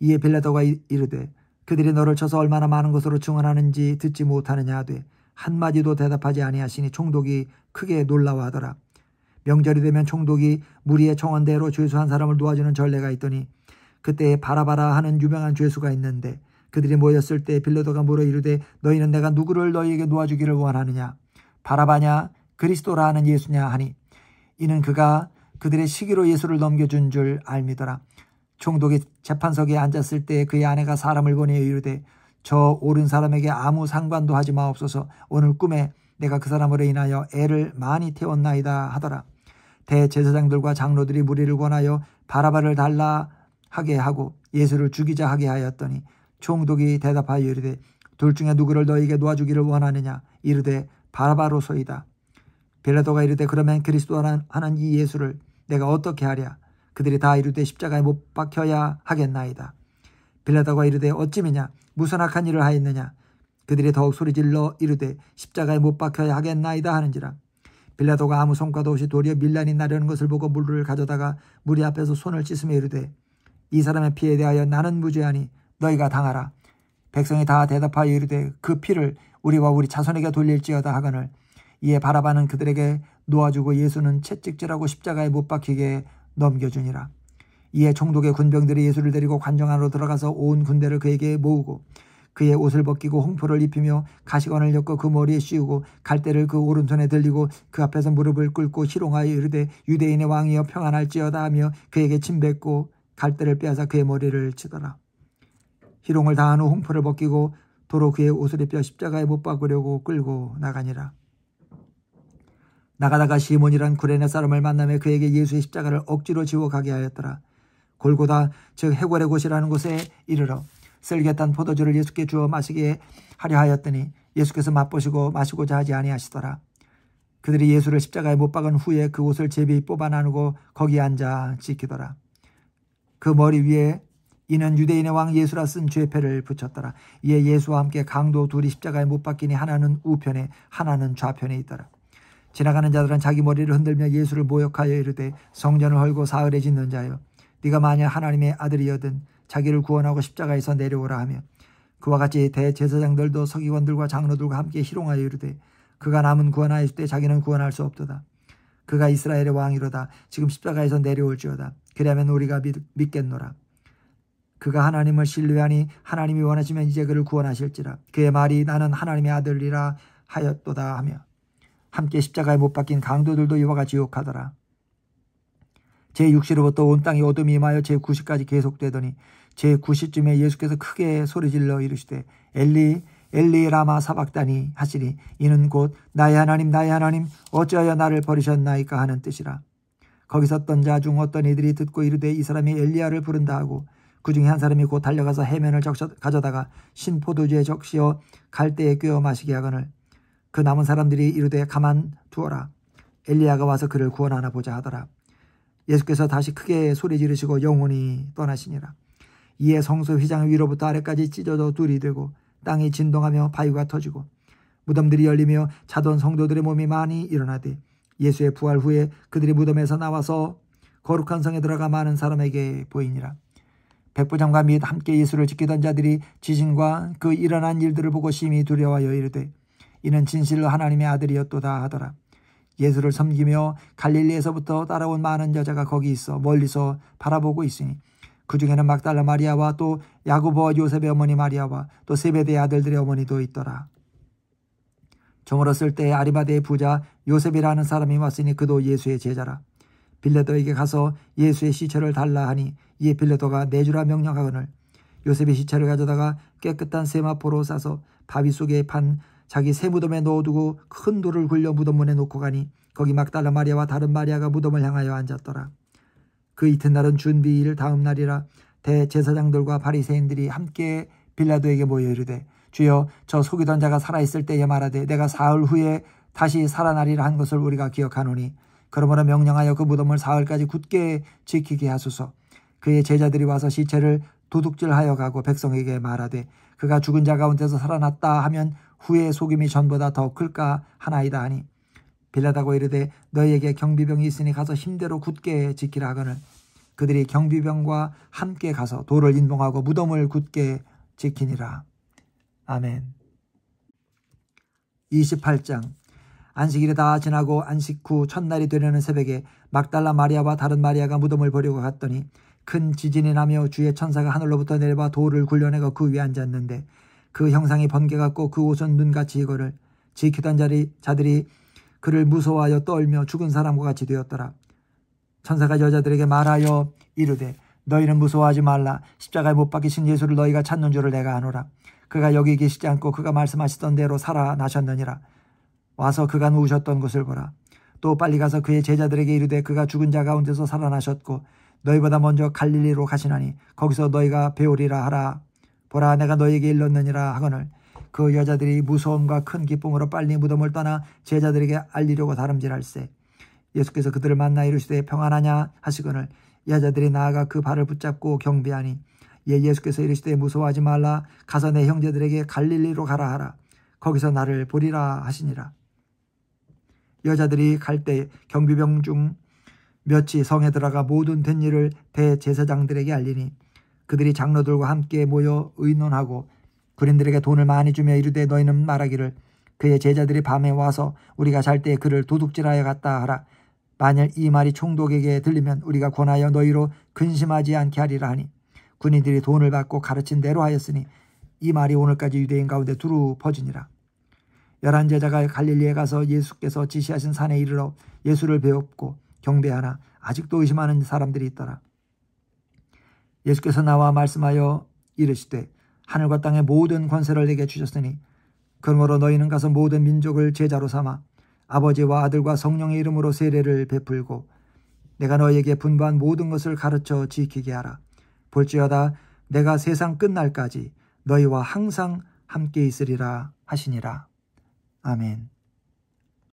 이에 빌라도가 이르되 그들이 너를 쳐서 얼마나 많은 것으로 증언하는지 듣지 못하느냐 하되 한마디도 대답하지 아니하시니 총독이 크게 놀라워하더라. 명절이 되면 총독이 무리의 청원대로 죄수 한 사람을 놓아주는 전례가 있더니 그때 바라바라 하는 유명한 죄수가 있는데 그들이 모였을 때 빌라도가 물어 이르되 너희는 내가 누구를 너희에게 놓아주기를 원하느냐? 바라바냐 그리스도라 하는 예수냐 하니 이는 그가 그들의 시기로 예수를 넘겨준 줄 알미더라. 총독이 재판석에 앉았을 때 그의 아내가 사람을 보내어 이르되 저 옳은 사람에게 아무 상관도 하지 마옵소서. 오늘 꿈에 내가 그 사람으로 인하여 애를 많이 태웠나이다 하더라. 대제사장들과 장로들이 무리를 권하여 바라바를 달라 하게 하고 예수를 죽이자 하게 하였더니 총독이 대답하여 이르되 둘 중에 누구를 너희에게 놓아주기를 원하느냐? 이르되 바라바로소이다. 빌라도가 이르되 그러면 그리스도라 하는 이 예수를 내가 어떻게 하랴? 그들이 다 이르되 십자가에 못 박혀야 하겠나이다. 빌라도가 이르되 어찌미냐? 무슨 악한 일을 하였느냐? 그들이 더욱 소리질러 이르되 십자가에 못 박혀야 하겠나이다 하는지라. 빌라도가 아무 성과도 없이 도리어 밀란이 나려는 것을 보고 물을 가져다가 무리 앞에서 손을 씻으며 이르되 이 사람의 피에 대하여 나는 무죄하니 너희가 당하라. 백성이 다 대답하여 이르되 그 피를 우리와 우리 자손에게 돌릴지어다 하거늘 이에 바라바는 그들에게 놓아주고 예수는 채찍질하고 십자가에 못 박히게 넘겨주니라. 이에 총독의 군병들이 예수를 데리고 관정 안으로 들어가서 온 군대를 그에게 모으고 그의 옷을 벗기고 홍포를 입히며 가시관을 엮어 그 머리에 씌우고 갈대를 그 오른손에 들리고 그 앞에서 무릎을 꿇고 희롱하여 이르되 유대인의 왕이여 평안할지어다 하며 그에게 침뱉고 갈대를 빼앗아 그의 머리를 치더라. 희롱을 다한 후 홍포를 벗기고 도로 그의 옷을 입혀 십자가에 못 박으려고 끌고 나가니라. 나가다가 시몬이란 구레네 사람을 만나며 그에게 예수의 십자가를 억지로 지워 가게 하였더라. 골고다 즉 해골의 곳이라는 곳에 이르러 쓸개탄 포도주를 예수께 주어 마시게 하려 하였더니 예수께서 맛보시고 마시고자 하지 아니하시더라. 그들이 예수를 십자가에 못 박은 후에 그 옷을 제비 뽑아 나누고 거기 앉아 지키더라. 그 머리 위에 이는 유대인의 왕 예수라 쓴 죄패를 붙였더라. 이에 예수와 함께 강도 둘이 십자가에 못 박히니 하나는 우편에 하나는 좌편에 있더라. 지나가는 자들은 자기 머리를 흔들며 예수를 모욕하여 이르되 성전을 헐고 사흘에 짓는 자여 네가 만일 하나님의 아들이여든 자기를 구원하고 십자가에서 내려오라 하며 그와 같이 대제사장들도 서기관들과 장로들과 함께 희롱하여 이르되 그가 남은 구원하였을 때 자기는 구원할 수 없도다. 그가 이스라엘의 왕이로다. 지금 십자가에서 내려올지어다. 그리하면 우리가 믿겠노라. 그가 하나님을 신뢰하니 하나님이 원하시면 이제 그를 구원하실지라. 그의 말이 나는 하나님의 아들이라 하였도다 하며 함께 십자가에 못 박힌 강도들도 이와 같이 욕하더라. 제6시로부터 온 땅에 어둠이 임하여 제9시까지 계속되더니 제9시쯤에 예수께서 크게 소리질러 이르시되 엘리 엘리 라마 사박다니 하시니 이는 곧 나의 하나님 나의 하나님 어찌하여 나를 버리셨나이까 하는 뜻이라. 거기 섰던 자 중 어떤 이들이 듣고 이르되 이 사람이 엘리야를 부른다 하고 그 중에 한 사람이 곧 달려가서 해면을 가져다가 신 포도주에 적시어 갈대에 꿰어 마시게 하거늘 그 남은 사람들이 이르되 가만 두어라. 엘리야가 와서 그를 구원하나 보자 하더라. 예수께서 다시 크게 소리 지르시고 영원히 떠나시니라. 이에 성소 휘장 위로부터 아래까지 찢어져 둘이 되고 땅이 진동하며 바위가 터지고 무덤들이 열리며 자던 성도들의 몸이 많이 일어나되 예수의 부활 후에 그들이 무덤에서 나와서 거룩한 성에 들어가 많은 사람에게 보이니라. 백부장과 및 함께 예수를 지키던 자들이 지진과 그 일어난 일들을 보고 심히 두려워하여 이르되 이는 진실로 하나님의 아들이었도다 하더라. 예수를 섬기며 갈릴리에서부터 따라온 많은 여자가 거기 있어 멀리서 바라보고 있으니 그 중에는 막달라 마리아와 또 야고보와 요셉의 어머니 마리아와 또 세베대의 아들들의 어머니도 있더라. 저물었을 때 아리마대의 부자 요셉이라는 사람이 왔으니 그도 예수의 제자라. 빌라도에게 가서 예수의 시체를 달라 하니 이에 빌라도가 내주라 명령하거늘 요셉이 시체를 가져다가 깨끗한 세마포로 싸서 바위 속에 판 자기 새 무덤에 넣어두고 큰 돌을 굴려 무덤 문에 놓고 가니 거기 막달라 마리아와 다른 마리아가 무덤을 향하여 앉았더라. 그 이튿날은 준비일 다음 날이라 대제사장들과 바리새인들이 함께 빌라도에게 모여 이르되 주여 저 속이던 자가 살아있을 때에 말하되 내가 사흘 후에 다시 살아나리라 한 것을 우리가 기억하노니 그러므로 명령하여 그 무덤을 사흘까지 굳게 지키게 하소서. 그의 제자들이 와서 시체를 도둑질하여 가고 백성에게 말하되 그가 죽은 자 가운데서 살아났다 하면 후의 속임이 전보다 더 클까 하나이다 하니 빌라도가 이르되 너희에게 경비병이 있으니 가서 힘대로 굳게 지키라 하거늘 그들이 경비병과 함께 가서 돌을 인봉하고 무덤을 굳게 지키니라. 아멘. 28장. 안식일이 다 지나고 안식 후 첫날이 되려는 새벽에 막달라 마리아와 다른 마리아가 무덤을 보려고 갔더니 큰 지진이 나며 주의 천사가 하늘로부터 내려와 돌을 굴려내고 그 위에 앉았는데 그 형상이 번개 같고 그 옷은 눈같이 이거를 지키던 자들이 그를 무서워하여 떨며 죽은 사람과 같이 되었더라. 천사가 여자들에게 말하여 이르되 너희는 무서워하지 말라. 십자가에 못 박히신 예수를 너희가 찾는 줄을 내가 아노라. 그가 여기 계시지 않고 그가 말씀하시던 대로 살아나셨느니라. 와서 그가 누우셨던 곳을 보라. 또 빨리 가서 그의 제자들에게 이르되 그가 죽은 자 가운데서 살아나셨고 너희보다 먼저 갈릴리로 가시나니 거기서 너희가 배우리라 하라. 보라 내가 너희에게 일렀느니라 하거늘 그 여자들이 무서움과 큰 기쁨으로 빨리 무덤을 떠나 제자들에게 알리려고 다름질할세. 예수께서 그들을 만나 이르시되 평안하냐 하시거늘 여자들이 나아가 그 발을 붙잡고 경배하니 예수께서 이르시되 무서워하지 말라. 가서 내 형제들에게 갈릴리로 가라 하라. 거기서 나를 보리라 하시니라. 여자들이 갈 때 경비병 중 몇이 성에 들어가 모든 된 일을 대제사장들에게 알리니 그들이 장로들과 함께 모여 의논하고 군인들에게 돈을 많이 주며 이르되 너희는 말하기를 그의 제자들이 밤에 와서 우리가 잘 때 그를 도둑질하여 갔다 하라. 만일 이 말이 총독에게 들리면 우리가 권하여 너희로 근심하지 않게 하리라 하니 군인들이 돈을 받고 가르친 대로 하였으니 이 말이 오늘까지 유대인 가운데 두루 퍼지니라. 11 제자가 갈릴리에 가서 예수께서 지시하신 산에 이르러 예수를 배웁고 경배하나 아직도 의심하는 사람들이 있더라. 예수께서 나와 말씀하여 이르시되 하늘과 땅의 모든 권세를 내게 주셨으니 그러므로 너희는 가서 모든 민족을 제자로 삼아 아버지와 아들과 성령의 이름으로 세례를 베풀고 내가 너희에게 분부한 모든 것을 가르쳐 지키게 하라. 볼지어다 내가 세상 끝날까지 너희와 항상 함께 있으리라 하시니라. 아멘.